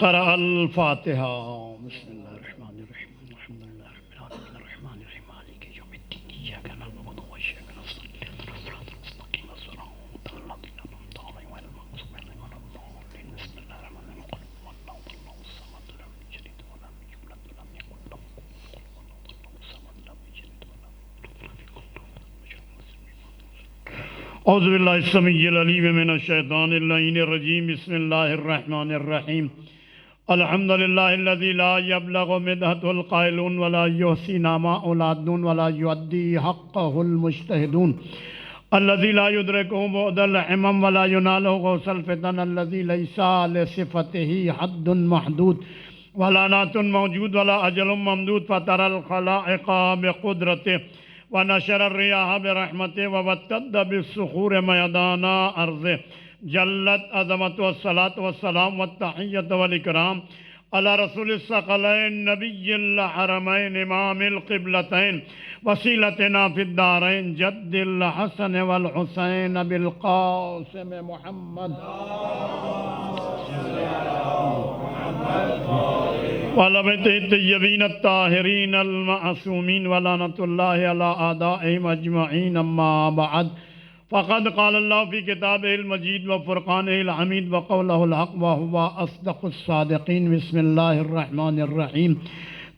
قرأ الفاتحہ بسم اللہ الرحمن الرحیم الحمد للہ رب العالمین الرحمن الرحیم مالک یوم الدین ایاک نعبد و ایاک نستعین اهدنا الصراط المستقیم صراط الذین انعمت علیہم غیر المغضوب علیہم ولا الضالین بسم اللہ الرحمن الرحیم قل هو اللہ الصمد لم یلد ولم یولد ولم یکن له کفوا احد اعوذ باللہ السمیع العلیم من الشیطان اللعین الرجیم بسم اللہ الرحمن الرحیم الحمد للہ الذی لا یبلغ مدحہ القائلون ولا یحصی نما اولادون ولا یؤدی حقہ المجتہدون الذی لا یدرکہ بعد العمم ولا ینالہ غوث الفتن الذی لیس لصفتہ حد محدود ولا نعت موجود ولا اجل ممدود فطر الخلائق بقدرتہ ونشر الریاح برحمتہ ووتد بالصخور میدان ارضہ جلت عظمت والصلاة والسلام والتحیۃ والاکرام علی رسول الثقلین نبی الحرمین امام القبلتین وسیلتنا فی الدارین جد الحسن والحسین بالقاسم محمد وعلى الطیبین الطاہرین المعصومین ولعنۃ اللہ علی اعدائہم اجمعین اما بعد فقد قال اللہ فی کتابہ المجید وفرقانہ الحمید وقولہ الحق وهو اصدق الصادقین بسم اللہ الرحمن الرحیم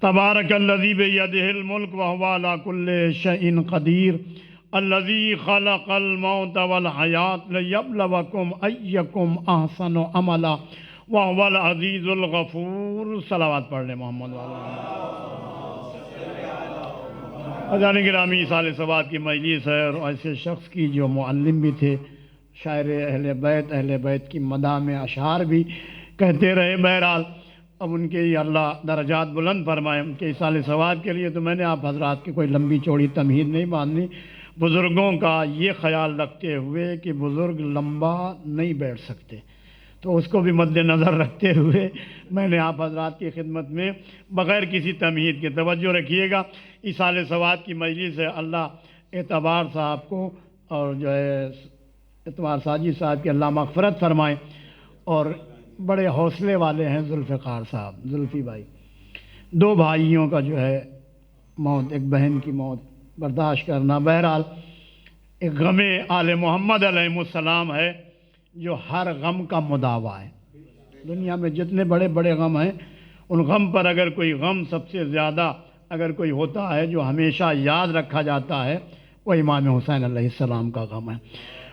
تبارک الذی بیدہ الملک وهو علی کل شیء قدیر الذی خلق الموت والحیاة لیبلوکم ایکم احسن عملا وهو العزیز الغفور صلوات پڑھ لیں محمد والا اذان گرامی سال ثواب کی مجلس ہے اور ایسے شخص کی جو معلم بھی تھے، شاعر اہل بیت کی مدح میں اشعار بھی کہتے رہے. بہرحال اب ان کے اللہ درجات بلند فرمائے. ان کے سال ثواب کے لیے تو میں نے آپ حضرات کی کوئی لمبی چوڑی تمہید نہیں باندھنی، بزرگوں کا یہ خیال رکھتے ہوئے کہ بزرگ لمبا نہیں بیٹھ سکتے، تو اس کو بھی مد نظر رکھتے ہوئے میں نے آپ حضرات کی خدمت میں بغیر کسی تمہید کے توجہ رکھیے گا. ایصال ثواب کی مجلس ہے. اللہ اعتبار صاحب کو اور جو ہے اعتبار ساجد صاحب کی اللہ مغفرت فرمائے، اور بڑے حوصلے والے ہیں ذوالفقار صاحب، زلفی بھائی. دو بھائیوں کا جو ہے موت، ایک بہن کی موت برداشت کرنا. بہرحال ایک غم آل محمد علیہ السلام ہے جو ہر غم کا مداوا ہے. دنیا میں جتنے بڑے بڑے غم ہیں، ان غم پر اگر کوئی غم سب سے زیادہ اگر کوئی ہوتا ہے جو ہمیشہ یاد رکھا جاتا ہے، وہ امام حسین علیہ السلام کا غم ہے.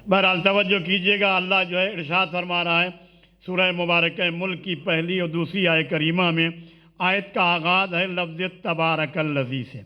بہرحال توجہ کیجئے گا. اللہ جو ہے ارشاد فرما رہا ہے سورہ مبارکہ ملک کی پہلی اور دوسری آیت کریمہ میں. آیت کا آغاز ہے لفظ تبارک الذی سے.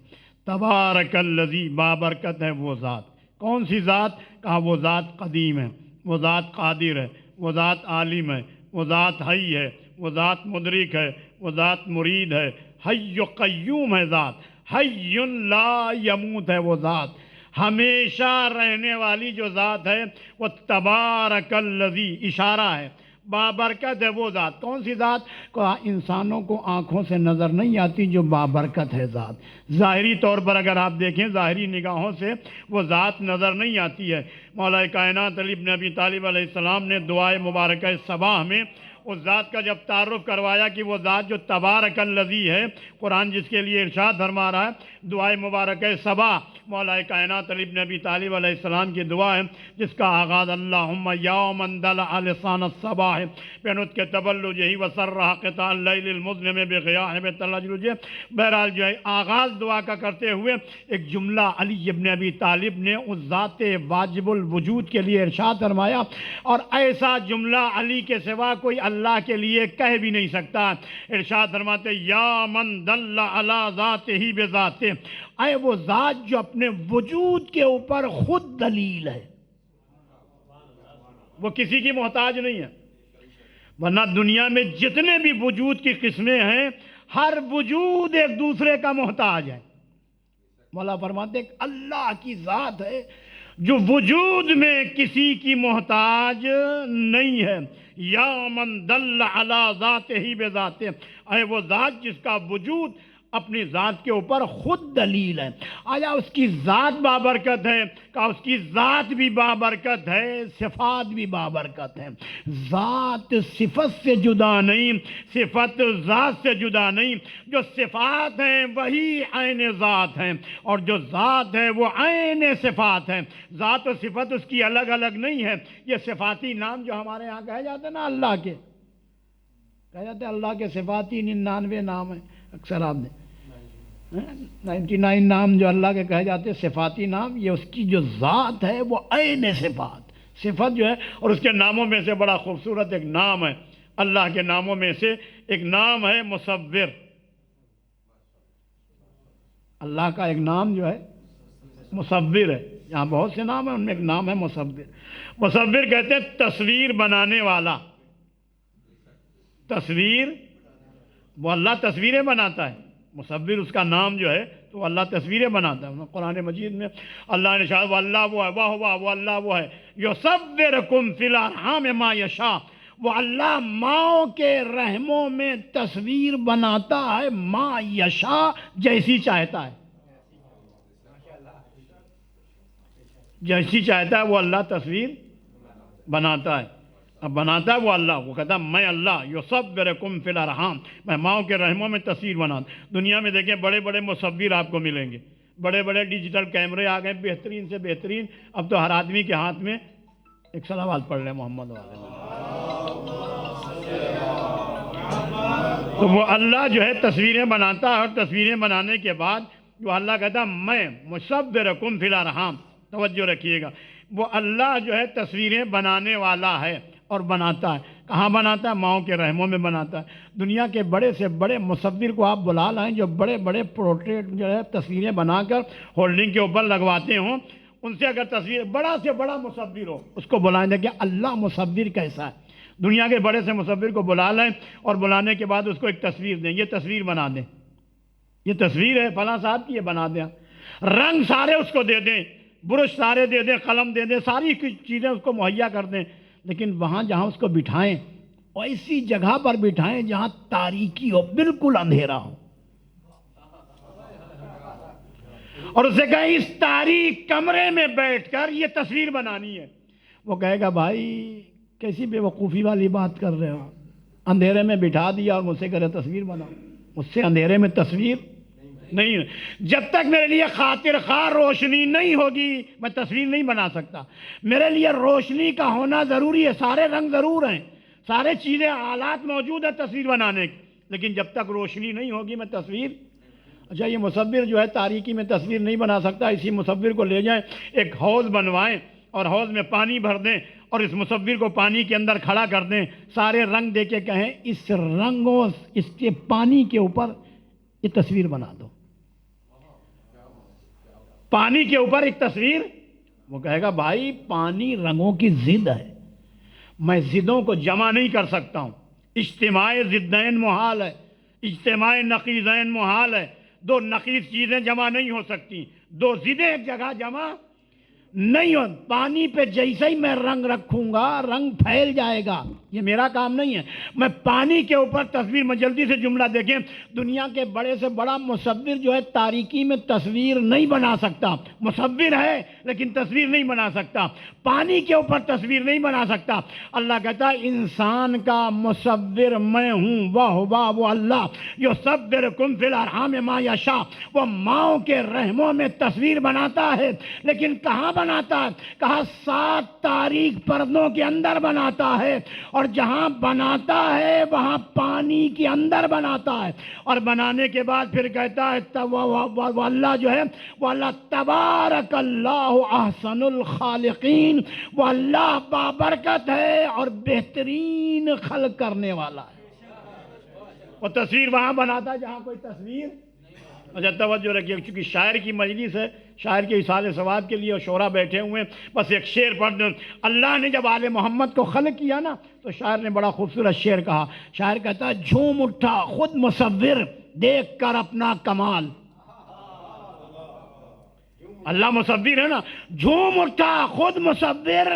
تبارک الذی، بابرکت ہے وہ ذات. کون سی ذات؟ کہا وہ ذات قدیم ہے، وہ ذات قادر ہے، وہ ذات عالم ہے، وہ ذات حی ہے، وہ ذات مدرک ہے، وہ ذات مرید ہے، حی قیوم ہے ذات، حی لا یموت ہے وہ ذات، ہمیشہ رہنے والی جو ذات ہے وہ تبارک الذی اشارہ ہے. بابرکت ہے وہ ذات. کون سی ذات؟ کہا انسانوں کو آنکھوں سے نظر نہیں آتی جو بابرکت ہے ذات. ظاہری طور پر اگر آپ دیکھیں، ظاہری نگاہوں سے وہ ذات نظر نہیں آتی ہے. مولا کائنات علی بن ابی طالب علیہ السلام نے دعائے مبارکہ صباح میں اس ذات کا جب تعارف کروایا کہ وہ ذات جو تبارک الذی ہے، قرآن جس کے لیے ارشاد فرما رہا ہے دعائے مبارکہ صباح مولا کائنات علی بن ابی طالب علیہ السلام کی دعا ہے، جس کا آغاز اللہم یوم دلع لسان الصباح بنطق تبلجہ وسرح قطع اللیل المظلم بغیاہ تلجلجہ. بہرحال جو ہے آغاز دعا کا کرتے ہوئے ایک جملہ علی بن ابی طالب نے اس ذات واجب الوجود کے لیے ارشاد فرمایا، اور ایسا جملہ علی کے سوا کوئی اللہ کے لیے کہہ بھی نہیں سکتا. ارشاد فرماتے یا من دل علی ذاتہ بذاتہ، اے وہ ذات جو اپنے وجود کے اوپر خود دلیل ہے، وہ کسی کی محتاج نہیں ہے. ورنہ دنیا میں جتنے بھی وجود کی قسمیں ہیں، ہر وجود ایک دوسرے کا محتاج ہے. مولا فرماتے ہیں اللہ کی ذات ہے جو وجود میں کسی کی محتاج نہیں ہے. یا من دل علی ذاتہ بذاتہ، اے وہ ذات جس کا وجود اپنی ذات کے اوپر خود دلیل ہے۔ آیا اس کی ذات بابرکت ہے؟ کہا اس کی ذات بھی بابرکت ہے، صفات بھی بابرکت ہے۔ ذات صفت سے جدا نہیں، صفت ذات سے جدا نہیں۔ جو صفات ہیں وہی عین ذات ہیں، اور جو ذات ہے وہ عین صفات ہے۔ ذات و صفت اس کی الگ الگ نہیں ہے۔ یہ صفاتی نام جو ہمارے یہاں کہے جاتے ہیں نا اللہ کے، کہا جاتا ہے اللہ کے صفاتی 99 نام ہیں، اکثر آپ نے 99 نام جو اللہ کے کہے جاتے ہیں صفاتی نام، یہ اس کی جو ذات ہے وہ عین صفات، صفت جو ہے۔ اور اس کے ناموں میں سے بڑا خوبصورت ایک نام ہے، اللہ کے ناموں میں سے ایک نام ہے مصور۔ اللہ کا ایک نام جو ہے مصور ہے۔ یہاں بہت سے نام ہیں، ان میں ایک نام ہے مصور۔ مصور کہتے ہیں تصویر بنانے والا۔ تصویر، وہ اللہ تصویریں بناتا ہے۔ مصور اس کا نام جو ہے تو اللہ تصویریں بناتا ہے۔ قرآن مجید میں اللہ نے شاہ وہ اللہ وہ ہے، وہ اللہ وہ ہے، یصورکم فی الارحام ما یشاء، وہ اللہ ماؤں کے رحموں میں تصویر بناتا ہے ما یشاء، جیسی چاہتا ہے، جیسی چاہتا ہے وہ اللہ تصویر بناتا ہے۔ اب بناتا ہے وہ اللہ، وہ کہتا ہے میں اللہ یصورکم فی الارحام، میں ماؤں کے رحموں میں تصویر بناتا۔ دنیا میں دیکھیں بڑے بڑے مصور آپ کو ملیں گے، بڑے بڑے ڈیجیٹل کیمرے آ گئے، بہترین سے بہترین۔ اب تو ہر آدمی کے ہاتھ میں ایک صلوات پڑھ لیں محمد والے۔ تو وہ اللہ جو ہے تصویریں بناتا ہے، اور تصویریں بنانے کے بعد جو اللہ کہتا ہے میں مصورکم فی الارحام، توجہ رکھیے گا، وہ اللہ جو ہے تصویریں بنانے والا ہے اور بناتا ہے۔ کہاں بناتا ہے؟ ماؤں کے رحموں میں بناتا ہے۔ دنیا کے بڑے سے بڑے مصور کو آپ بلا لائیں جو بڑے بڑے پورٹریٹ جو ہے تصویریں بنا کر ہولڈنگ کے اوپر لگواتے ہوں، ان سے اگر تصویر بڑا سے بڑا مصور ہو اس کو بلائیں دیں کہ اللہ مصور کیسا ہے۔ دنیا کے بڑے سے مصور کو بلا لیں اور بلانے کے بعد اس کو ایک تصویر دیں، یہ تصویر بنا دیں، یہ تصویر ہے فلاں صاحب کی، یہ بنا دیں۔ رنگ سارے اس کو دے دیں، برش سارے دے دیں، قلم دے دیں، ساری چیزیں اس کو مہیا کر دیں، لیکن وہاں جہاں اس کو بٹھائیں ایسی جگہ پر بٹھائیں جہاں تاریکی ہو، بالکل اندھیرا ہو، اور اسے کہیں اس تاریک کمرے میں بیٹھ کر یہ تصویر بنانی ہے۔ وہ کہے گا بھائی کیسی بے وقوفی والی بات کر رہے ہو، اندھیرے میں بٹھا دیا اور مجھ سے کہہ رہے تصویر بناؤ، مجھ سے اندھیرے میں تصویر نہیں ہے۔ جب تک میرے لیے خاطر خواہ روشنی نہیں ہوگی میں تصویر نہیں بنا سکتا۔ میرے لیے روشنی کا ہونا ضروری ہے، سارے رنگ ضرور ہیں، سارے چیزیں آلات موجود ہیں تصویر بنانے کی، لیکن جب تک روشنی نہیں ہوگی میں تصویر۔ اچھا یہ مصور جو ہے تاریکی میں تصویر نہیں بنا سکتا، اسی مصور کو لے جائیں ایک حوض بنوائیں اور حوض میں پانی بھر دیں اور اس مصور کو پانی کے اندر کھڑا کر دیں، سارے رنگ دے کے کہیں اس رنگوں اس کے پانی کے اوپر یہ تصویر بنا دو، پانی کے اوپر ایک تصویر۔ وہ کہے گا بھائی پانی رنگوں کی ضد ہے، میں ضدوں کو جمع نہیں کر سکتا ہوں، اجتماع ضدین محال ہے، اجتماع نقیضین محال ہے، دو نقیض چیزیں جمع نہیں ہو سکتی، دو ضدیں ایک جگہ جمع نہیں ہو۔ پانی پہ جیسے ہی میں رنگ رکھوں گا رنگ پھیل جائے گا، یہ میرا کام نہیں ہے۔ میں پانی کے اوپر تصویر، میں جلدی سے جملہ دیکھیں، دنیا کے بڑے سے بڑا مصور جو ہے تاریکی میں تصویر نہیں بنا سکتا، مصور ہے لیکن تصویر نہیں بنا سکتا، پانی کے اوپر تصویر نہیں بنا سکتا۔ اللہ کہتا ہے انسان کا مصور میں ہوں، وہ اللہ یصورکم فی الارحام ما یشاء، وہ ماؤں کے رحموں میں تصویر بناتا ہے، لیکن کہاں بناتا ہے؟ کہا 7 تاریک پردوں کے اندر بناتا ہے، اور جہاں بناتا ہے وہاں پانی کے اندر بناتا ہے، اور بنانے کے بعد پھر کہتا ہے وہ اللہ جو ہے وہ اللہ تبارک اللہ احسن الخالقین، وہ اللہ بابرکت ہے اور بہترین خلق کرنے والا ہے۔ وہ تصویر وہاں بناتا ہے جہاں کوئی تصویر۔ اچھا توجہ رکھیے، چونکہ شاعر کی مجلس ہے، شاعر کے اصال ثواب کے لیے اور شعراء بیٹھے ہوئے ہیں، بس ایک شعر پڑھ دیں۔ اللہ نے جب آل محمد کو خلق کیا نا تو شاعر نے بڑا خوبصورت شعر کہا، شاعر کہتا ہے جھوم اٹھا خود مصور دیکھ کر اپنا کمال۔ اللہ مصور ہے نا، جھوم اٹھا خود مصور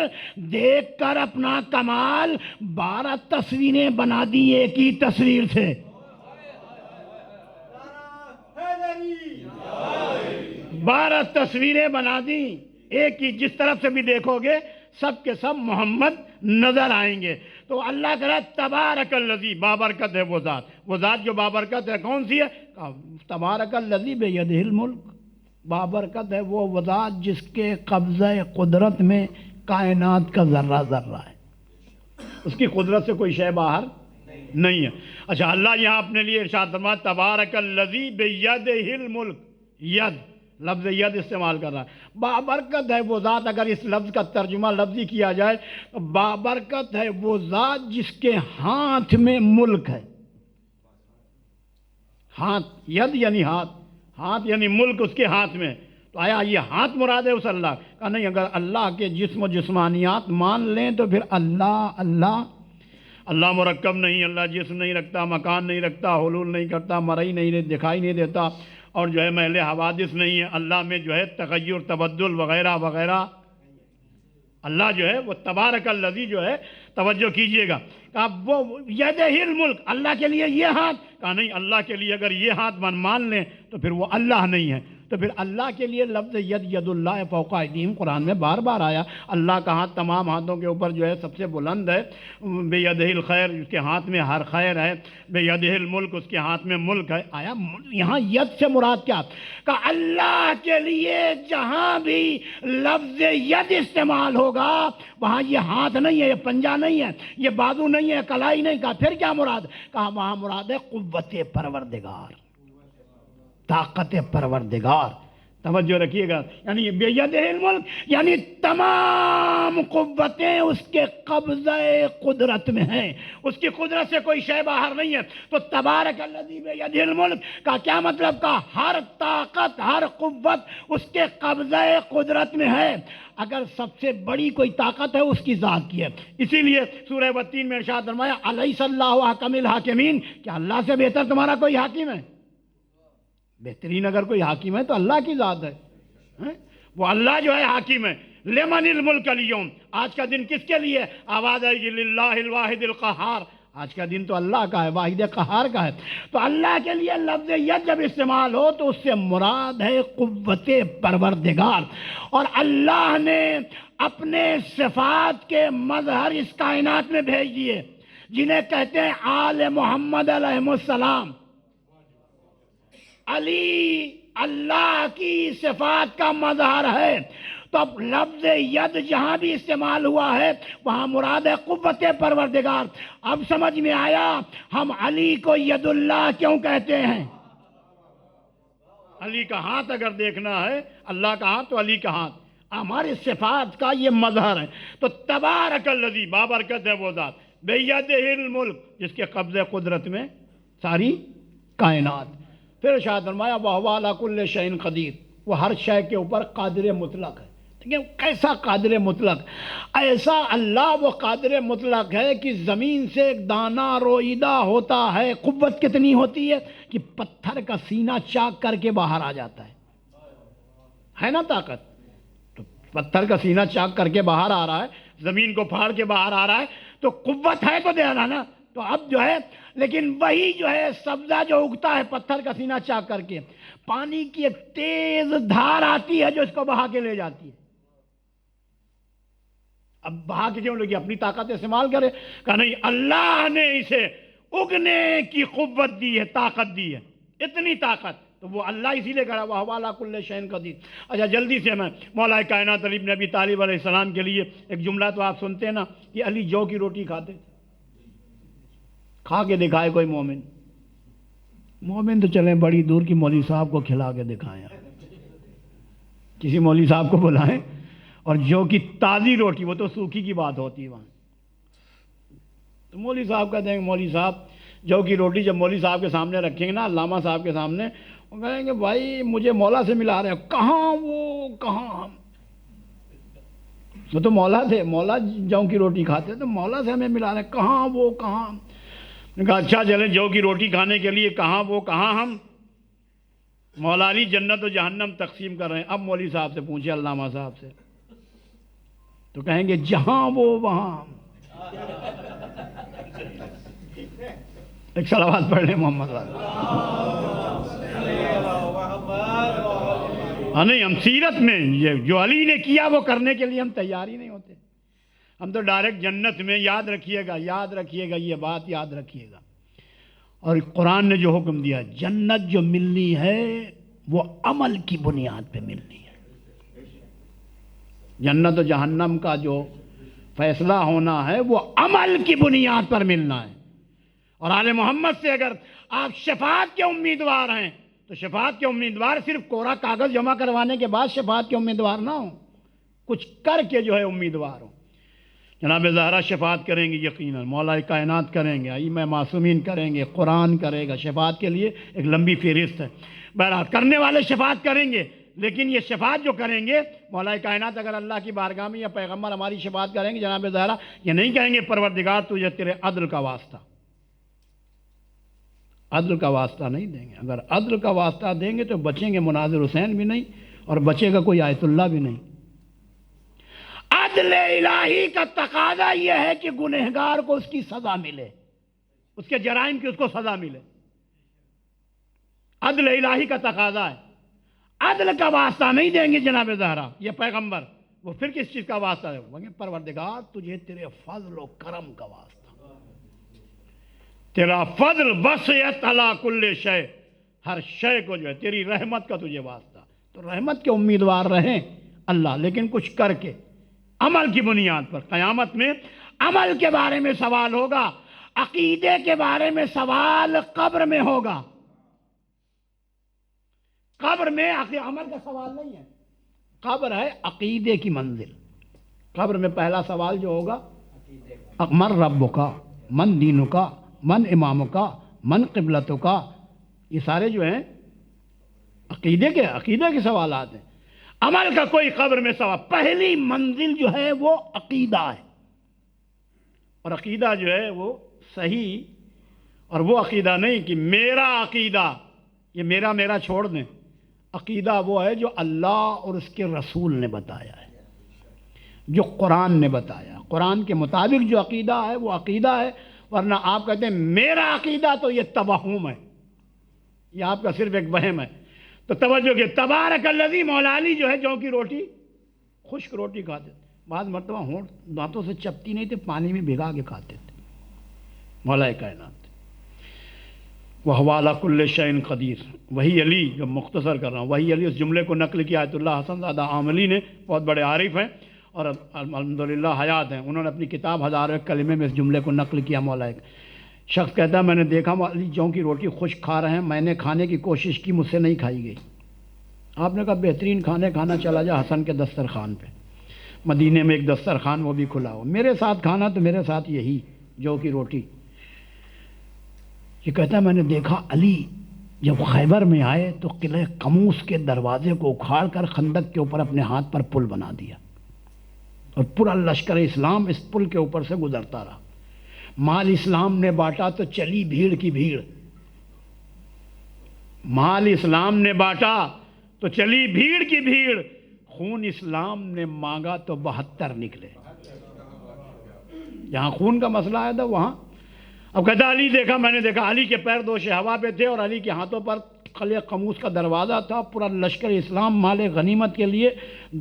دیکھ کر اپنا کمال، 12 تصویریں بنا دی ایک ہی تصویر سے۔ 12 تصویریں بنا دی ایک ہی، جس طرف سے بھی دیکھو گے سب کے سب محمد نظر آئیں گے. تو اللہ کہہ رہا ہے تبارک الذی، بابرکت ہے وہ ذات جو بابرکت ہے. کون سی ہے؟ تبارک الذی بیدہ الملک. بابرکت ہے وہ ذات جس کے قبضہ قدرت میں کائنات کا ذرہ ذرہ ہے. اس کی قدرت سے کوئی شے باہر نہیں ہے. اچھا، اللہ یہاں اپنے لیے ارشاد فرمایا تبارک الذی بیدہ الملک. ید، لفظ ید استعمال کر رہا ہے. بابرکت ہے وہ ذات، اگر اس لفظ کا ترجمہ لفظی کیا جائے تو بابرکت ہے وہ ذات جس کے ہاتھ میں ملک ہے. ہاتھ، ید یعنی ہاتھ، ہاتھ یعنی ملک اس کے ہاتھ میں. تو آیا یہ ہاتھ مراد ہے اس اللہ کا؟ نہیں. اگر اللہ کے جسم و جسمانیات مان لیں تو پھر اللہ مرکب نہیں، اللہ جسم نہیں رکھتا، مکان نہیں رکھتا، حلول نہیں کرتا، مرئی نہیں، دکھائی نہیں دیتا، اور جو ہے محل حوادث نہیں ہے. اللہ میں جو ہے تغیر، تبدل وغیرہ وغیرہ. اللہ جو ہے وہ تبارک الذی جو ہے، توجہ کیجئے گا، کہا وہ یدہ الملک، اللہ کے لیے یہ ہاتھ. کہا نہیں، اللہ کے لیے اگر یہ ہاتھ مان لیں تو پھر وہ اللہ نہیں ہے. تو پھر اللہ کے لیے لفظ ید، ید اللہ فوق ایدیہم قرآن میں بار بار آیا. اللہ کا ہاتھ تمام ہاتھوں کے اوپر جو ہے سب سے بلند ہے. بیدہ الخیر، اس کے ہاتھ میں ہر خیر ہے. بیدہ الملک، اس کے ہاتھ میں ملک ہے. آیا یہاں ید سے مراد کیا؟ کہ اللہ کے لیے جہاں بھی لفظ ید استعمال ہوگا وہاں یہ ہاتھ نہیں ہے، یہ پنجہ نہیں ہے، یہ بازو نہیں ہے، کلائی نہیں. کہا پھر کیا مراد؟ کہا وہاں مراد ہے قوت پروردگار، طاقت پروردگار. توجہ رکھیے گا. یعنی بیدہ الملک یعنی تمام قوتیں اس کے قبضہ قدرت میں ہیں، اس کی قدرت سے کوئی شے باہر نہیں ہے. تو تبارک الذی بیدہ الملک کا کیا مطلب؟ کا ہر طاقت، ہر قوت اس کے قبضہ قدرت میں ہے. اگر سب سے بڑی کوئی طاقت ہے اس کی ذات کی ہے. اسی لیے سورہ والتین میں ارشاد فرمایا الیس اللہ احکم الحاکمین، کیا اللہ سے بہتر تمہارا کوئی حاکم ہے؟ بہترین اگر کوئی حاکم ہے تو اللہ کی ذات ہے. وہ اللہ جو ہے حاکم ہے. لمن الملک اليوم، آج کا دن کس کے لیے؟ آواز آئے گی للہ الواحد القہار. آج کا دن تو اللہ کا ہے، واحد قہار کا ہے. تو اللہ کے لیے لفظ ید جب استعمال ہو تو اس سے مراد ہے قوت پروردگار. اور اللہ نے اپنے صفات کے مظہر اس کائنات میں بھیج دیے جنہیں کہتے ہیں آل محمد علیہ السلام. علی اللہ کی صفات کا مظہر ہے. تو اب لفظ ید جہاں بھی استعمال ہوا ہے وہاں مراد ہے قوت پروردگار. اب سمجھ میں آیا ہم علی کو ید اللہ کیوں کہتے ہیں. علی کا ہاتھ اگر دیکھنا ہے، اللہ کا ہاتھ تو علی کا ہاتھ ہماری صفات کا یہ مظہر ہے. تو تبارک الذی، بابرکت ہے وہ ذات، بیدہ الملک جس کے قبضہ قدرت میں ساری کائنات. پھر ارشاد فرمایا وَهُوَ عَلَىٰ كُلِّ شَيْءٍ قدیر، وہ ہر شے کے اوپر قادر مطلق ہے. دیکھیں کیسا قادر مطلق، ایسا اللہ وہ قادر مطلق ہے کہ زمین سے ایک دانہ روئیدہ ہوتا ہے. قوت کتنی ہوتی ہے کہ پتھر کا سینہ چاک کر کے باہر آ جاتا ہے نا طاقت. تو پتھر کا سینہ چاک کر کے باہر آ رہا ہے، زمین کو پھاڑ کے باہر آ رہا ہے، تو قوت ہے تو دینا نا. تو اب جو ہے لیکن وہی جو ہے سبزہ جو اگتا ہے پتھر کا سینہ چاک کر کے، پانی کی ایک تیز دھار آتی ہے جو اس کو بہا کے لے جاتی ہے. اب بہا کے کیوں لے گی؟ اپنی طاقت استعمال کرے. کہا نہیں، اللہ نے اسے اگنے کی قوت دی ہے، طاقت دی ہے، اتنی طاقت. تو وہ اللہ اسی لیے کہا وَهُوَ عَلَىٰ كُلِّ شَيْءٍ قدیر. اچھا جلدی سے میں مولا کائنات علی بن ابی طالب علیہ السلام کے لیے ایک جملہ تو آپ سنتے ہیں نا کہ علی جو کی روٹی کھاتے تھے. کھا کے دکھائے کوئی مومن. مومن تو چلیں بڑی دور کی مولوی صاحب کو کھلا کے دکھائیں، کسی مولوی صاحب کو بلائیں اور جو کی تازی روٹی، وہ تو سوکھی کی بات ہوتی ہے وہاں. تو مولوی صاحب کہتے ہیں کہ مولوی صاحب جو کی روٹی جب مولوی صاحب کے سامنے رکھیں گے نا، علامہ صاحب کے سامنے، وہ کہیں گے بھائی مجھے مولا سے ملا رہے ہیں. کہاں وہ، کہاں ہم؟ وہ تو مولا تھے، مولا جو کی روٹی کھاتے تو مولا سے ہمیں ملا رہے ہیں. کہاں وہ، کہاں ہم؟ نے کہا اچھا چلیں جو کی روٹی کھانے کے لیے کہاں وہ کہاں ہم. مولا علی جنت و جہنم تقسیم کر رہے ہیں. اب مولوی صاحب سے پوچھے، علامہ صاحب سے، تو کہیں گے جہاں وہ وہاں ہم. ایک صلوات پڑھ لیں محمد صلی اللہ علیہ وسلم. ہاں نہیں، ہم سیرت میں جو علی نے کیا وہ کرنے کے لیے ہم تیار ہی نہیں ہوتے. ہم تو ڈائریکٹ جنت میں. یاد رکھیے گا، یاد رکھیے گا، یہ بات یاد رکھیے گا. اور قرآن نے جو حکم دیا، جنت جو ملنی ہے وہ عمل کی بنیاد پہ ملنی ہے. جنت و جہنم کا جو فیصلہ ہونا ہے وہ عمل کی بنیاد پر ملنا ہے. اور آل محمد سے اگر آپ شفاعت کے امیدوار ہیں تو شفاعت کے امیدوار صرف کوڑا کاغذ جمع کروانے کے بعد شفاعت کے امیدوار نہ ہوں، کچھ کر کے جو ہے امیدوار ہوں. جناب زہرا شفاعت کریں گے، یقیناً مولا کائنات کریں گے، ائمہ معصومین کریں گے، قرآن کرے گا. شفاعت کے لیے ایک لمبی فہرست ہے. بہرحال کرنے والے شفاعت کریں گے، لیکن یہ شفاعت جو کریں گے مولا کائنات اگر اللہ کی بارگاہ میں یا پیغمبر ہماری شفاعت کریں گے، جناب زہرا یہ نہیں کہیں گے پروردگار تجھے تیرے عدل کا واسطہ. عدل کا واسطہ نہیں دیں گے. اگر عدل کا واسطہ دیں گے تو بچیں گے مناظر حسین بھی نہیں اور بچے گا کوئی آیت اللہ بھی نہیں. عدل الہی کا تقاضا یہ ہے کہ گنہگار کو اس کی سزا ملے، اس کے جرائم کی اس کو سزا ملے. عدل الہی کا تقاضا ہے. عدل کا واسطہ نہیں دیں گے جناب زہرا یہ پیغمبر، وہ پھر کس چیز کا واسطہ ہے؟ پروردگار تجھے تیرے فضل و کرم کا واسطہ، تیرا فضل وسعت علی کل شے، ہر شے کو جو ہے تیری رحمت کا تجھے واسطہ. تو رحمت کے امیدوار رہیں اللہ، لیکن کچھ کر کے عمل کی بنیاد پر. قیامت میں عمل کے بارے میں سوال ہوگا، عقیدے کے بارے میں سوال قبر میں ہوگا. قبر میں عمل کا سوال نہیں ہے، قبر ہے عقیدے کی منزل. قبر میں پہلا سوال جو ہوگا من ربک، من دینک، من امامک، من قبلتک. یہ سارے جو ہیں عقیدے کے سوالات ہیں. عمل کا کوئی قبر میں سوال. پہلی منزل جو ہے وہ عقیدہ ہے، اور عقیدہ جو ہے وہ صحیح، اور وہ عقیدہ نہیں کہ میرا عقیدہ، یہ میرا چھوڑ دیں. عقیدہ وہ ہے جو اللہ اور اس کے رسول نے بتایا ہے، جو قرآن نے بتایا. قرآن کے مطابق جو عقیدہ ہے وہ عقیدہ ہے. ورنہ آپ کہتے ہیں میرا عقیدہ تو یہ توہم ہے، یہ آپ کا صرف ایک وہم ہے. تو توجہ کہ تبارک الذی، مولا علی جو ہے جو کی روٹی، خشک روٹی کھاتے تھے. بعض مرتبہ ہونٹ دانتوں سے چپتی نہیں تھے، پانی میں بھگا کے کھاتے تھے. مولا کائنات وَهُوَ عَلَىٰ كُلِّ شَيْءٍ قدیر. وہی علی جو مختصر کر رہا ہوں، وہی علی. اس جملے کو نقل کیا آیت اللہ حسن زادہ عاملی نے، بہت بڑے عارف ہیں اور الحمدللہ حیات ہیں. انہوں نے اپنی کتاب ہزار ایک کلمے میں اس جملے کو نقل کیا. مولا شخص کہتا ہے میں نے دیکھا علی جوں کی روٹی خشک کھا رہے ہیں، میں نے کھانے کی کوشش کی، مجھ سے نہیں کھائی گئی. آپ نے کہا بہترین کھانے کھانا، چلا جا حسن کے دسترخوان پہ. مدینے میں ایک دسترخوان وہ بھی کھلا ہو، میرے ساتھ کھانا تو میرے ساتھ یہی جو کی روٹی. یہ کہتا ہے میں نے دیکھا علی جب خیبر میں آئے تو قلعہ قموس کے دروازے کو اکھاڑ کر خندق کے اوپر اپنے ہاتھ پر پل بنا دیا، اور پورا لشکر اسلام اس پل کے اوپر سے گزرتا رہا. مال اسلام نے بانٹا تو چلی بھیڑ کی بھیڑ. مال اسلام نے بانٹا تو چلی بھیڑ کی بھیڑ. خون اسلام نے مانگا تو 72 نکلے. جہاں خون کا مسئلہ آیا تھا وہاں. اب کہتا علی دیکھا، میں نے دیکھا علی کے پیر دوش ہوا پہ تھے اور علی کے ہاتھوں پر قلعہ قموس کا دروازہ تھا. پورا لشکر اسلام مال غنیمت کے لیے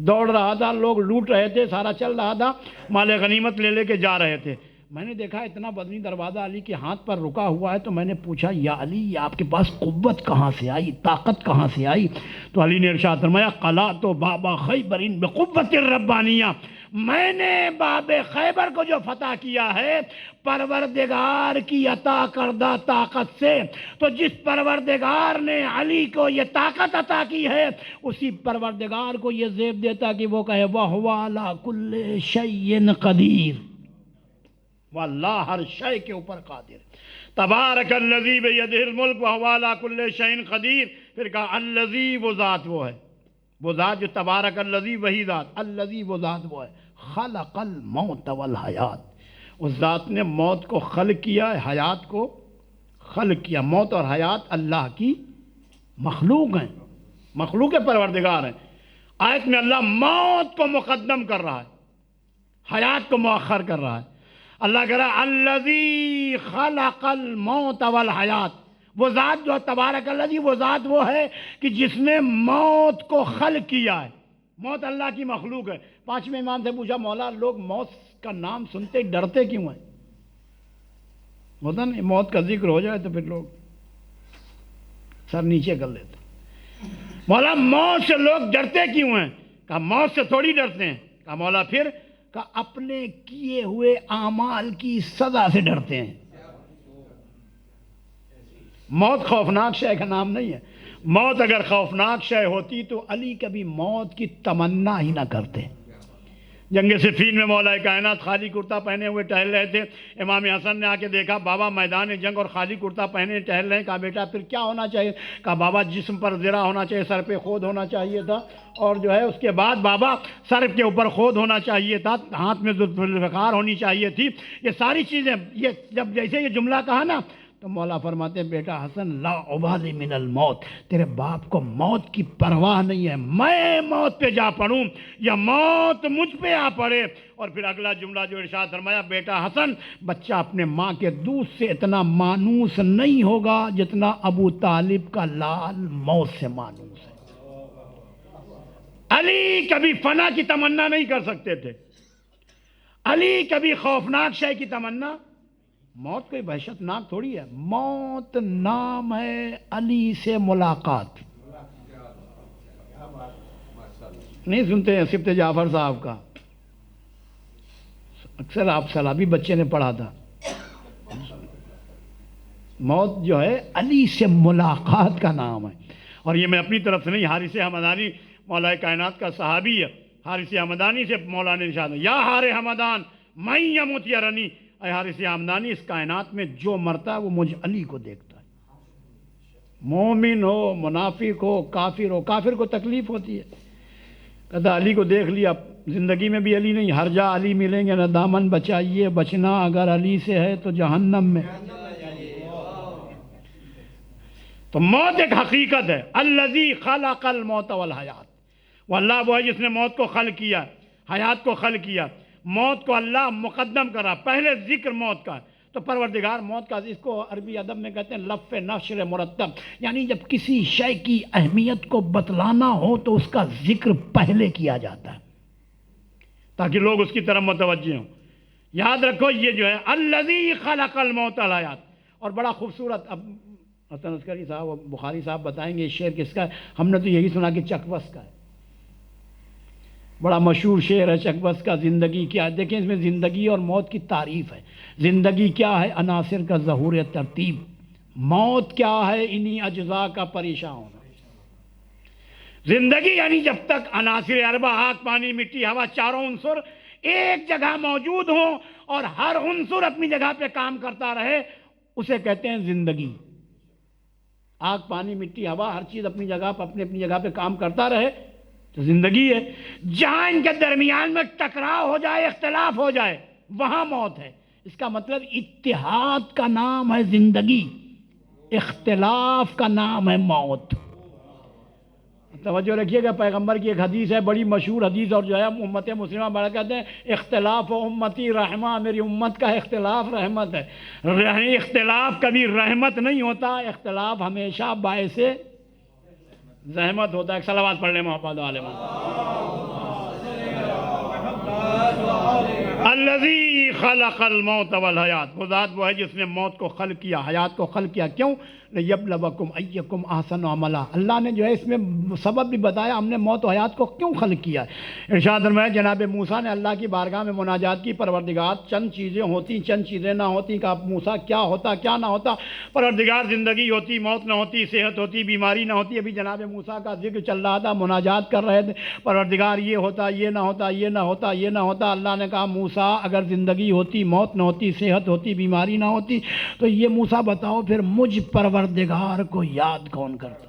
دوڑ رہا تھا، لوگ لوٹ رہے تھے، سارا چل رہا تھا، مال غنیمت لے کے جا رہے تھے. میں نے دیکھا اتنا بدنی دروازہ علی کے ہاتھ پر رکا ہوا ہے. تو میں نے پوچھا یا علی یہ آپ کے پاس قوت کہاں سے آئی، طاقت کہاں سے آئی؟ تو علی نے ارشاد فرمایا قلعۃ باب خیبر بقوت الربانیہ، میں نے باب خیبر کو جو فتح کیا ہے پروردگار کی عطا کردہ طاقت سے. تو جس پروردگار نے علی کو یہ طاقت عطا کی ہے اسی پروردگار کو یہ زیب دیتا کہ وہ کہے وَهُوَ عَلَىٰ كُلِّ شَيْءٍ قدیر، وہ اللہ ہر شے کے اوپر قادر. تبارک الذی بیدہ الملک وَهُوَ عَلَىٰ كُلِّ شَيْءٍ قدیر. پھر کہا الذی، وہ ذات وہ ہے، وہ ذات جو تبارک الذی، وہی ذات. الذی، وہ ذات وہ ہے. خلق الموت والحیات، اس ذات نے موت کو خلق کیا ہے، حیات کو خلق کیا. موت اور حیات اللہ کی مخلوق ہیں، مخلوق پروردگار ہیں. آیت میں اللہ موت کو مقدم کر رہا ہے، حیات کو مؤخر کر رہا ہے. اللہ کہہ رہا ہے الذی خلق الموت والحیات، وہ ذات جو تبارک الذی، وہ ذات وہ ہے کہ جس نے موت کو خلق کیا ہے۔ موت اللہ کی مخلوق ہے۔ پانچویں امام سے پوچھا مولا لوگ موت کا نام سنتے ڈرتے کیوں ہیں؟ ہوتا نہیں، موت کا ذکر ہو جائے تو پھر لوگ سر نیچے کر لیتے۔ مولا موت سے لوگ ڈرتے کیوں ہیں؟ کہا موت سے تھوڑی ڈرتے ہیں۔ کہا مولا پھر؟ کہا اپنے کیے ہوئے اعمال کی سزا سے ڈرتے ہیں۔ موت خوفناک شے کا نام نہیں ہے۔ موت اگر خوفناک شے ہوتی تو علی کبھی موت کی تمنا ہی نہ کرتے۔ جنگ صفین میں مولا کائنات خالی کرتا پہنے ہوئے ٹہل رہے تھے۔ امام حسن نے آ کے دیکھا بابا میدان جنگ اور خالی کرتا پہنے ٹہل رہے ہیں۔ کہا بیٹا پھر کیا ہونا چاہیے؟ کہا بابا جسم پر زرہ ہونا چاہیے، سر پہ خود ہونا چاہیے تھا، اور جو ہے اس کے بعد بابا سر کے اوپر خود ہونا چاہیے تھا، ہاتھ میں ذوالفقار ہونی چاہیے تھی۔ یہ ساری چیزیں، یہ جب جیسے یہ جملہ کہا نا تو مولا فرماتے ہیں بیٹا حسن لا ابالی من الموت، تیرے باپ کو موت کی پرواہ نہیں ہے، میں موت پہ جا پڑوں یا موت مجھ پہ آ پڑے۔ اور پھر اگلا جملہ جو ارشاد فرمایا بیٹا حسن بچہ اپنے ماں کے دودھ سے اتنا مانوس نہیں ہوگا جتنا ابو طالب کا لال موت سے مانوس ہے۔ علی کبھی فنا کی تمنا نہیں کر سکتے تھے، علی کبھی خوفناک شے کی تمنا۔ موت کوئی وحشت ناک تھوڑی ہے، موت نام ہے علی سے ملاقات۔ نہیں سنتے ہیں سبط جعفر صاحب کا؟ اکثر آپ سلابی بچے نے پڑھا تھا۔ موت جو ہے علی سے ملاقات کا نام ہے۔ اور یہ میں اپنی طرف سے نہیں، حارث حمدانی مولا کائنات کا صحابی ہے، حارث حمدانی سے مولا نے ارشاد یا حار حمدان من یمت یرنی، اے حارث حمدانی اس کائنات میں جو مرتا ہے وہ مجھ علی کو دیکھتا ہے۔ مومن ہو، منافق ہو، کافر کو تکلیف ہوتی ہے، کہتا علی کو دیکھ لیا، زندگی میں بھی علی نہیں، ہر جا علی ملیں گے نہ دامن بچائیے، بچنا اگر علی سے ہے تو جہنم میں۔ تو موت ایک حقیقت ہے۔ الذی خلق الموت والحیات، وہ اللہ وہ ہے جس نے موت کو خلق کیا، حیات کو خلق کیا۔ موت کو اللہ مقدم کرا، پہلے ذکر موت کا، تو پروردگار موت کا، اس کو عربی ادب میں کہتے ہیں لف نشر مرتب، یعنی جب کسی شے کی اہمیت کو بتلانا ہو تو اس کا ذکر پہلے کیا جاتا ہے تاکہ لوگ اس کی طرف متوجہ ہوں۔ یاد رکھو یہ جو ہے الذی خلق الموت والحیات، اور بڑا خوبصورت، اب حسن عسکری صاحب اور بخاری صاحب بتائیں گے یہ شعر کس کا ہے، ہم نے تو یہی سنا کہ چکبس کا ہے، بڑا مشہور شعر ہے چکبس کا، زندگی کیا ہے۔ دیکھیں اس میں زندگی اور موت کی تعریف ہے۔ زندگی کیا ہے؟ عناصر کا ظہور ترتیب۔ موت کیا ہے؟ انہی اجزاء کا پریشان ہونا۔ زندگی یعنی جب تک عناصر اربع آگ پانی مٹی ہوا چاروں عنصر ایک جگہ موجود ہوں اور ہر عنصر اپنی جگہ پہ کام کرتا رہے، اسے کہتے ہیں زندگی۔ آگ پانی مٹی ہوا ہر چیز اپنی جگہ پہ اپنی جگہ پہ کام کرتا رہے تو زندگی ہے۔ جہاں ان کے درمیان میں ٹکراؤ ہو جائے، اختلاف ہو جائے، وہاں موت ہے۔ اس کا مطلب اتحاد کا نام ہے زندگی، اختلاف کا نام ہے موت۔ توجہ رکھیے گا، پیغمبر کی ایک حدیث ہے، بڑی مشہور حدیث، اور جو ہے امت مسلمہ بڑا کہتے ہیں اختلاف و امتی رحمہ، میری امت کا اختلاف رحمت ہے۔ اختلاف کبھی رحمت نہیں ہوتا، اختلاف ہمیشہ باعث زحمت ہوتا ہے۔ ایک صلوات پڑھ لیں محمد علیہ الذی خلق الموت والحیات، وہ ذات وہ ہے جس نے موت کو خلق کیا، حیات کو خلق کیا۔ کیوں؟ لیبلوکم ایکم احسن عملا، اللہ نے جو ہے اس میں سبب بھی بتایا ہم نے موت و حیات کو کیوں خلق کیا ہے۔ ارشاد فرمایا جناب موسیٰ نے اللہ کی بارگاہ میں مناجات کی، پروردگار چند چیزیں ہوتی چند چیزیں نہ ہوتی، کہ موسیٰ کیا ہوتا کیا نہ ہوتا؟ پروردگار زندگی ہوتی، موت نہ ہوتی، صحت ہوتی، بیماری نہ ہوتی۔ ابھی جناب موسیٰ کا ذکر چل رہا تھا، مناجات کر رہے تھے، پروردگار یہ ہوتا یہ نہ ہوتا یہ نہ ہوتا یہ نہ ہوتا۔ اللہ نے کہا موسیٰ اگر زندگی ہوتی، موت نہ ہوتی، صحت ہوتی، بیماری نہ ہوتی، تو یہ موسیٰ بتاؤ پھر مجھ پروردگار کو یاد کون کرتا؟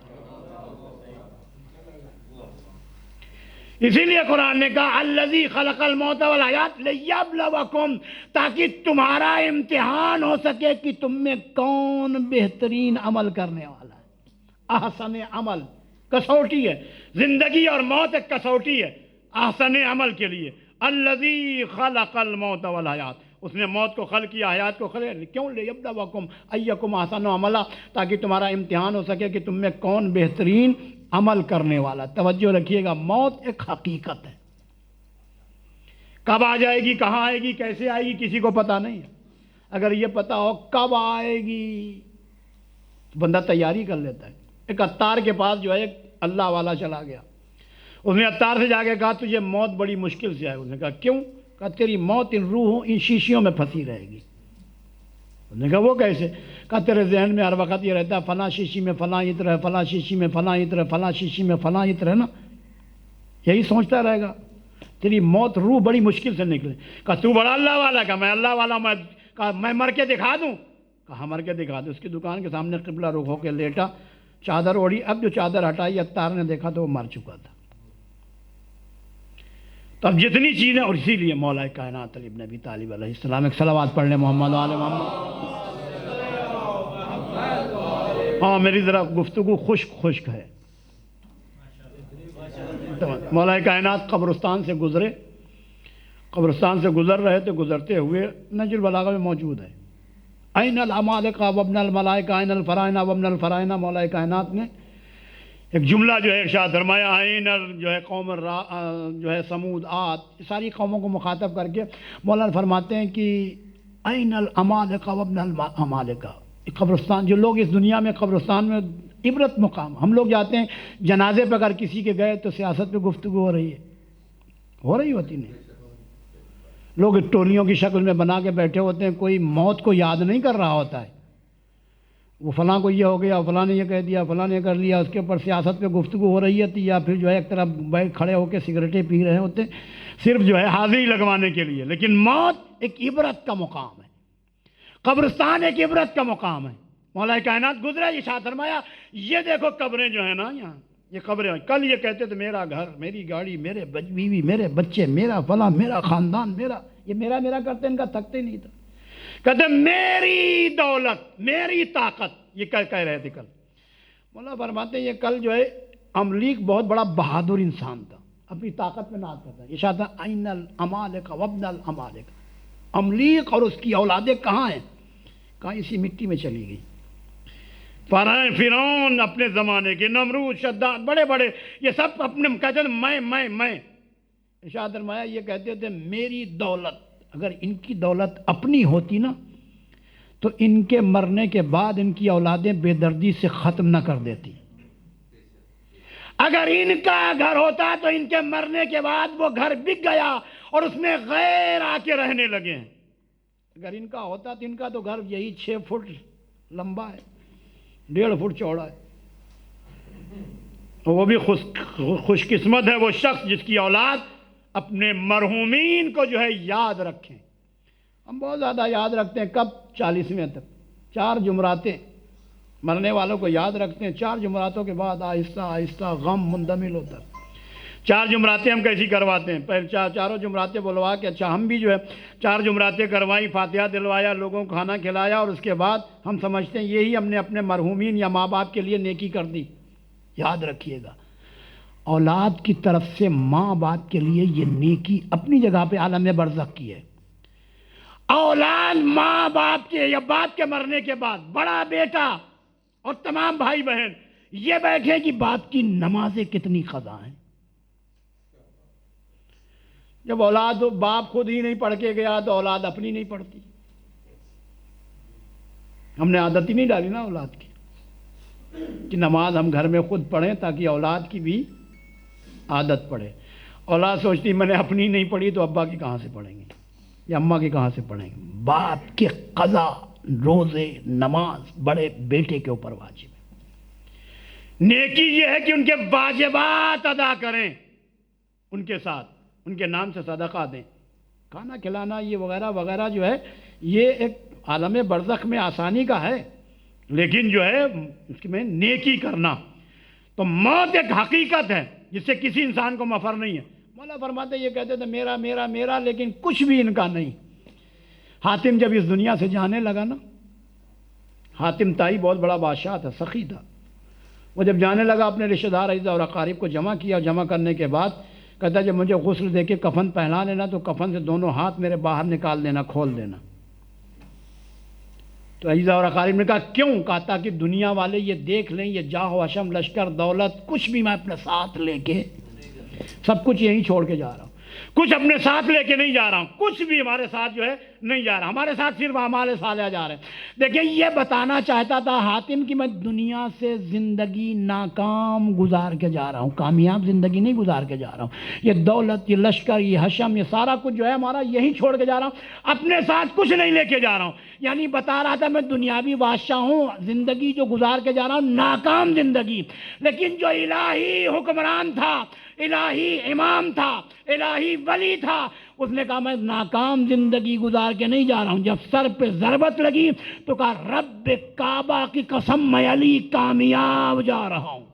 اسی لیے قرآن نے کہا الذی خلق الموت والحیات لیبلوکم، تاکہ تمہارا امتحان ہو سکے کہ تم میں کون بہترین عمل کرنے والا ہے۔ احسن عمل کسوٹی ہے، زندگی اور موت ایک کسوٹی ہے احسن عمل کے لیے۔ الذی خلق الموت والحیات، اس نے موت کو خلق کیا، حیات کو خلق کیوں؟ لیبلوکم ایکم احسن عملا، تاکہ تمہارا امتحان ہو سکے کہ تم میں کون بہترین عمل کرنے والا۔ توجہ رکھیے گا، موت ایک حقیقت ہے، کب آ جائے گی، کہاں آئے گی، کیسے آئے گی، کسی کو پتہ نہیں ہے۔ اگر یہ پتہ ہو کب آئے گی تو بندہ تیاری کر لیتا ہے۔ ایک عطار کے پاس جو ہے ایک اللہ والا چلا گیا، اس نے عطار سے جا کے کہا تجھے موت بڑی مشکل سے آئے۔ اس نے کہا کیوں؟ کہا تیری موت ان روحوں، ان شیشیوں میں پھنسی رہے گی۔ اس نے کہا وہ کیسے؟ کہا تیرے ذہن میں ہر وقت یہ رہتا ہے فلاں شیشی میں فلاں عطر ہے، فلاں شیشی میں فلاں عطر ہے، فلاں شیشی میں فلاں عطر ہے نا، یہی سوچتا رہے گا، تیری موت روح بڑی مشکل سے نکلے۔ کہا تو بڑا اللہ والا؟ کہا میں اللہ والا، میں مر کے دکھا دوں؟ کہا مر کے دکھا دوں۔ اس کی دکان کے سامنے قبلہ رخ ہو کے لیٹا، چادر اوڑھی، اب جو چادر ہٹائی عطار نے دیکھا تو وہ مر چکا تھا۔ تو اب جتنی چیزیں، اور اسی لیے مولا کائنات علی بن ابی طالب علیہ السلام، ایک صلوات پڑھ لیں محمد و آل محمد۔ ہاں میری ذرا گفتگو خشک ہے۔ مولا کائنات قبرستان سے گزرے، قبرستان سے گزر رہے تھے، گزرتے ہوئے نہج البلاغہ میں موجود ہے، این العمالقہ وابن الملائکہ این الفرائنہ وابن الفرائنہ۔ مولا کائنات نے ایک جملہ جو ہے ارشاد فرمایا، این جو ہے قوم جو ہے سمود، عاد، ساری قوموں کو مخاطب کر کے مولانا فرماتے ہیں کہ این العمالقہ وابن العمالقہ، قبرستان، جو لوگ اس دنیا میں قبرستان میں عبرت مقام، ہم لوگ جاتے ہیں جنازے پہ، اگر کسی کے گئے تو سیاست پہ گفتگو ہو رہی ہے، ہو رہی ہوتی نہیں، لوگ ٹولیوں کی شکل میں بنا کے بیٹھے ہوتے ہیں، کوئی موت کو یاد نہیں کر رہا ہوتا ہے، وہ فلاں کو یہ ہو گیا، فلاں نے یہ کہہ دیا، فلاں نے کر لیا، اس کے اوپر سیاست پہ گفتگو ہو رہی ہے، یا پھر جو ہے ایک طرف بیٹھ کھڑے ہو کے سگریٹیں پی رہے ہوتے ہیں، صرف جو ہے حاضری لگوانے کے لیے۔ لیکن موت ایک عبرت کا مقام ہے، قبرستان ایک عبرت کا مقام ہے۔ مولا کائنات گزرا، ارشاد فرمایا یہ دیکھو قبریں جو ہیں نا، یہاں یہ قبریں، کل یہ کہتے تھے میرا گھر، میری گاڑی، میرے بیوی، میرے بچے، میرا فلاں، میرا خاندان، میرا یہ میرا کرتے، ان کا تھکتے نہیں تھا، کہتے میری دولت، میری طاقت، یہ کہہ رہے تھے کل۔ مولا فرماتے ہیں یہ کل جو ہے املیک بہت بڑا بہادر انسان تھا، اپنی طاقت میں ناز کرتا ہے۔ یہ شاید این العمالقہ وابن العمالقہ، املیک اور اس کی اولادیں کہاں ہیں؟ کہاں؟ اسی مٹی میں چلی گئی۔ فرعون اپنے زمانے کے، نمرود، شداد، بڑے بڑے، یہ سب اپنے کہتے تھے میں ارشاد فرمایا یہ کہتے تھے میری دولت، اگر ان کی دولت اپنی ہوتی نا تو ان کے مرنے کے بعد ان کی اولادیں بے دردی سے ختم نہ کر دیتی، اگر ان کا گھر ہوتا تو ان کے مرنے کے بعد وہ گھر بک گیا اور اس میں غیر آ کے رہنے لگے ہیں، اگر ان کا ہوتا تو ان کا تو گھر یہی 6 فٹ لمبا ہے، 1.5 فٹ چوڑا ہے، وہ بھی خوش قسمت ہے وہ شخص جس کی اولاد اپنے مرحومین کو جو ہے یاد رکھیں۔ ہم بہت زیادہ یاد رکھتے ہیں، کب؟ 40ویں تک 4 جمعراتیں مرنے والوں کو یاد رکھتے ہیں، 4 جمعراتوں کے بعد آہستہ آہستہ غم مندمل ہوتا ہے۔ 4 جمعراتیں ہم کیسی کرواتے ہیں؟ پہلے چاروں جمعراتیں بلوا کے، اچھا ہم بھی جو ہے 4 جمعراتیں کروائیں، فاتحہ دلوایا، لوگوں کو کھانا کھلایا، اور اس کے بعد ہم سمجھتے ہیں یہی ہم نے اپنے مرحومین یا ماں باپ کے لیے نیکی کر دی۔ یاد رکھیے گا، اولاد کی طرف سے ماں باپ کے لیے یہ نیکی اپنی جگہ پہ عالم برزخ کی ہے۔ اولاد ماں باپ کے یا باپ کے مرنے کے بعد بڑا بیٹا اور تمام بھائی بہن یہ بیٹھے کہ باپ کی نمازیں کتنی قضا ہیں۔ جب اولاد باپ خود ہی نہیں پڑھ کے گیا تو اولاد اپنی نہیں پڑھتی، ہم نے عادت ہی نہیں ڈالی نا اولاد کی کہ نماز ہم گھر میں خود پڑھیں تاکہ اولاد کی بھی عادت پڑے۔ اولاد سوچتی میں نے اپنی نہیں پڑھی تو ابا کی کہاں سے پڑھیں گے یا اماں کی کہاں سے پڑھیں گے۔ باپ کے قضا، روزے، نماز بڑے بیٹے کے اوپر واجب ہے۔ نیکی یہ ہے کہ ان کے واجبات ادا کریں، ان کے ساتھ ان کے نام سے صدقہ دیں، کھانا کھلانا یہ وغیرہ وغیرہ جو ہے یہ ایک عالم برزخ میں آسانی کا ہے، لیکن جو ہے اس میں نیکی کرنا۔ تو موت ایک حقیقت ہے جس سے کسی انسان کو مفر نہیں ہے۔ مولا فرماتے یہ کہتے تھے میرا میرا میرا، لیکن کچھ بھی ان کا نہیں۔ حاتم جب اس دنیا سے جانے لگا نا، حاتم تائی بہت بڑا بادشاہ تھا، سخی تھا، وہ جب جانے لگا اپنے رشتہ دار اعزاء اور اقارب کو جمع کیا، جمع کرنے کے بعد کہتا ہے جب مجھے غسل دے کے کفن پہنا لینا تو کفن سے دونوں ہاتھ میرے باہر نکال دینا، کھول دینا۔ تو عزیزہ اور اقارب نے کہا کیوں؟ کہا تاکہ دنیا والے یہ دیکھ لیں یہ جاہ و حشم، لشکر، دولت، کچھ بھی میں اپنے ساتھ لے کے، سب کچھ یہیں چھوڑ کے جا رہا ہوں، کچھ اپنے ساتھ لے کے نہیں جا رہا ہوں، کچھ بھی ہمارے ساتھ جو ہے نہیں جا رہا، ہمارے ساتھ صرف اعمال صالحہ جا رہے ہیں۔ دیکھیں یہ بتانا چاہتا تھا حاتم کہ میں دنیا سے زندگی ناکام گزار کے جا رہا ہوں، کامیاب زندگی نہیں گزار کے جا رہا ہوں، یہ دولت، یہ لشکر، یہ حشم، یہ سارا کچھ جو ہے ہمارا یہیں چھوڑ کے جا رہا ہوں، اپنے ساتھ کچھ نہیں لے کے جا رہا ہوں۔ یعنی بتا رہا تھا میں دنیاوی بادشاہ ہوں، زندگی جو گزار کے جا رہا ہوں ناکام زندگی، لیکن جو الہی حکمران تھا، الہی امام تھا، الہی ولی تھا، اس نے کہا میں ناکام زندگی گزار کے نہیں جا رہا ہوں۔ جب سر پہ ضربت لگی تو کہا رب کعبہ کی قسم میں علی کامیاب جا رہا ہوں،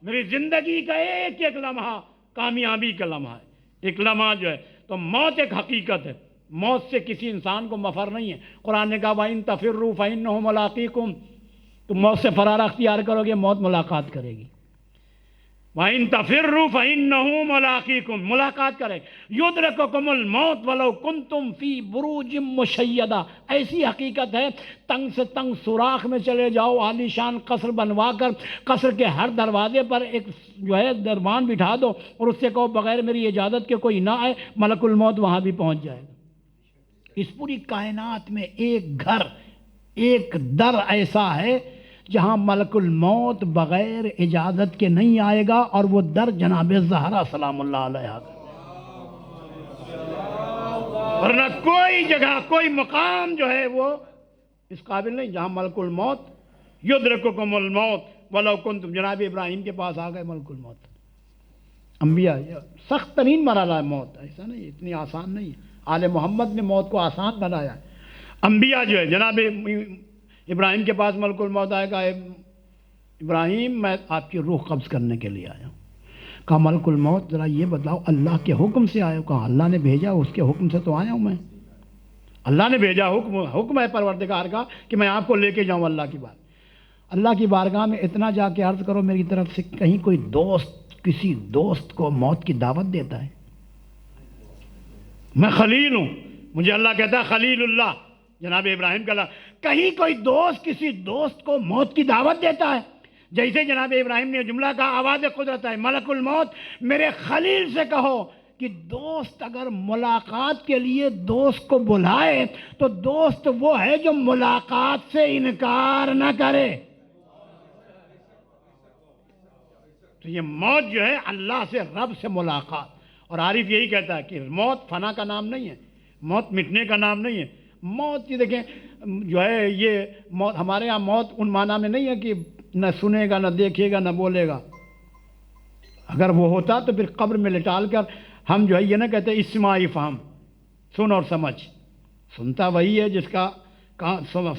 میری زندگی کا ایک ایک لمحہ کامیابی کا لمحہ ہے، ایک لمحہ جو ہے تو موت ایک حقیقت ہے، موت سے کسی انسان کو مفر نہیں ہے۔ قرآن نے کہا وَإِن تَفِرُّوا فَإِنَّهُ مُلَاقِيكُمْ، تم موت سے فرار اختیار کرو گے موت ملاقات کرے گی۔ وَإِن تَفِرُّوا فَإِنَّهُ مُلَاقِيكُمْ، ملاقات کرے گی۔ يُدْرِكُكُمُ الْمَوْتُ وَلَوْ كُنْتُمْ فِي بُرُوجٍ مُشَيَّدَةٍ، ایسی حقیقت ہے تنگ سے تنگ سوراخ میں چلے جاؤ، عالی شان قصر بنوا کر قصر کے ہر دروازے پر ایک جو ہے دربان بٹھا دو اور اس سے کہو بغیر میری اجازت کے کوئی نہ آئے، ملک الموت وہاں بھی پہنچ جائے گا۔ اس پوری کائنات میں ایک گھر، ایک در ایسا ہے جہاں ملک الموت بغیر اجازت کے نہیں آئے گا، اور وہ در جناب زہرا سلام اللہ علیہا، ورنہ کوئی جگہ کوئی مقام جو ہے وہ اس قابل نہیں جہاں ملک الموت یدرککم الموت ولو کنتم، جناب ابراہیم کے پاس آ گئے ملک الموت۔ انبیاء سخت ترین مرحلہ ہے موت، ایسا نہیں اتنی آسان نہیں ہے، آل محمد نے موت کو آسان بنایا ہے۔ انبیاء جو ہے جناب ابراہیم کے پاس ملک الموت آئے گا، ابراہیم میں آپ کی روح قبض کرنے کے لیے آیا ہوں۔ کہا ملک الموت ذرا یہ بتلاؤ اللہ کے حکم سے آئے ہو؟ کہا اللہ نے بھیجا، اس کے حکم سے تو آیا ہوں میں، اللہ نے بھیجا، حکم ہے پروردگار کا کہ میں آپ کو لے کے جاؤں اللہ کی بات۔ اللہ کی بارگاہ میں اتنا جا کے عرض کرو میری طرف سے کہیں کوئی دوست کسی دوست کو موت کی دعوت دیتا ہے؟ میں خلیل ہوں، مجھے اللہ کہتا ہے خلیل اللہ، جناب ابراہیم کا اللہ، کہیں کوئی دوست کسی دوست کو موت کی دعوت دیتا ہے؟ جیسے جناب ابراہیم نے جملہ کہا آواز قدرت ہے، ملک الموت میرے خلیل سے کہو کہ دوست اگر ملاقات کے لیے دوست کو بلائے تو دوست وہ ہے جو ملاقات سے انکار نہ کرے۔ تو یہ موت جو ہے اللہ سے، رب سے ملاقات، اور عارف یہی کہتا ہے کہ موت فنا کا نام نہیں ہے، موت مٹنے کا نام نہیں ہے۔ موت یہ دیکھیں جو ہے یہ موت ہمارے ہاں موت ان معنی میں نہیں ہے کہ نہ سنے گا، نہ دیکھے گا، نہ بولے گا۔ اگر وہ ہوتا تو پھر قبر میں لٹال کر ہم جو ہے یہ نہ کہتے اسماعی فہم، سن اور سمجھ، سنتا وہی ہے جس کا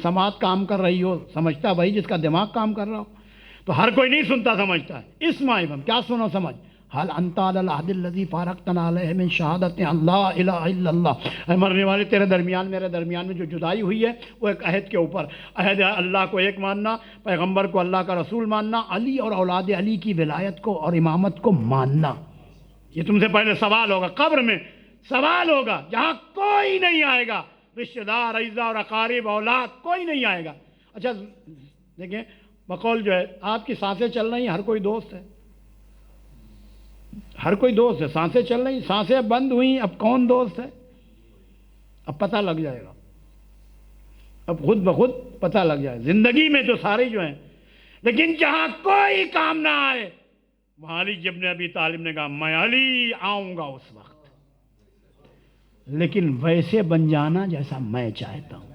سماعت کام کر رہی ہو، سمجھتا وہی جس کا دماغ کام کر رہا ہو۔ تو ہر کوئی نہیں سنتا سمجھتا ہے، اسماعی فہم، کیا سنو سمجھ؟ حل انت علی العہد الذی فارقتنا علیہ من شہادت ان لا الہ الا اللہ، اے مرنے والے تیرے درمیان میرے درمیان میں جو جدائی ہوئی ہے وہ ایک عہد کے اوپر، عہد ہے اللہ کو ایک ماننا، پیغمبر کو اللہ کا رسول ماننا، علی اور اولاد علی کی ولایت کو اور امامت کو ماننا۔ یہ تم سے پہلے سوال ہوگا، قبر میں سوال ہوگا جہاں کوئی نہیں آئے گا، رشتہ دار، اعزاء اور اقارب، اولاد، کوئی نہیں آئے گا۔ اچھا دیکھیں بقول جو ہے آپ کی سانسیں چل رہی ہیں، ہر کوئی دوست ہے، ہر کوئی دوست ہے، سانسیں چل رہی، سانسیں بند ہوئیں، اب کون دوست ہے؟ اب پتہ لگ جائے گا، اب خود بخود پتہ لگ جائے گا۔ زندگی میں تو سارے جو ہیں، لیکن جہاں کوئی کام نہ آئے وہاں علی ابن ابی طالب نے کہا میں علی آؤں گا اس وقت، لیکن ویسے بن جانا جیسا میں چاہتا ہوں،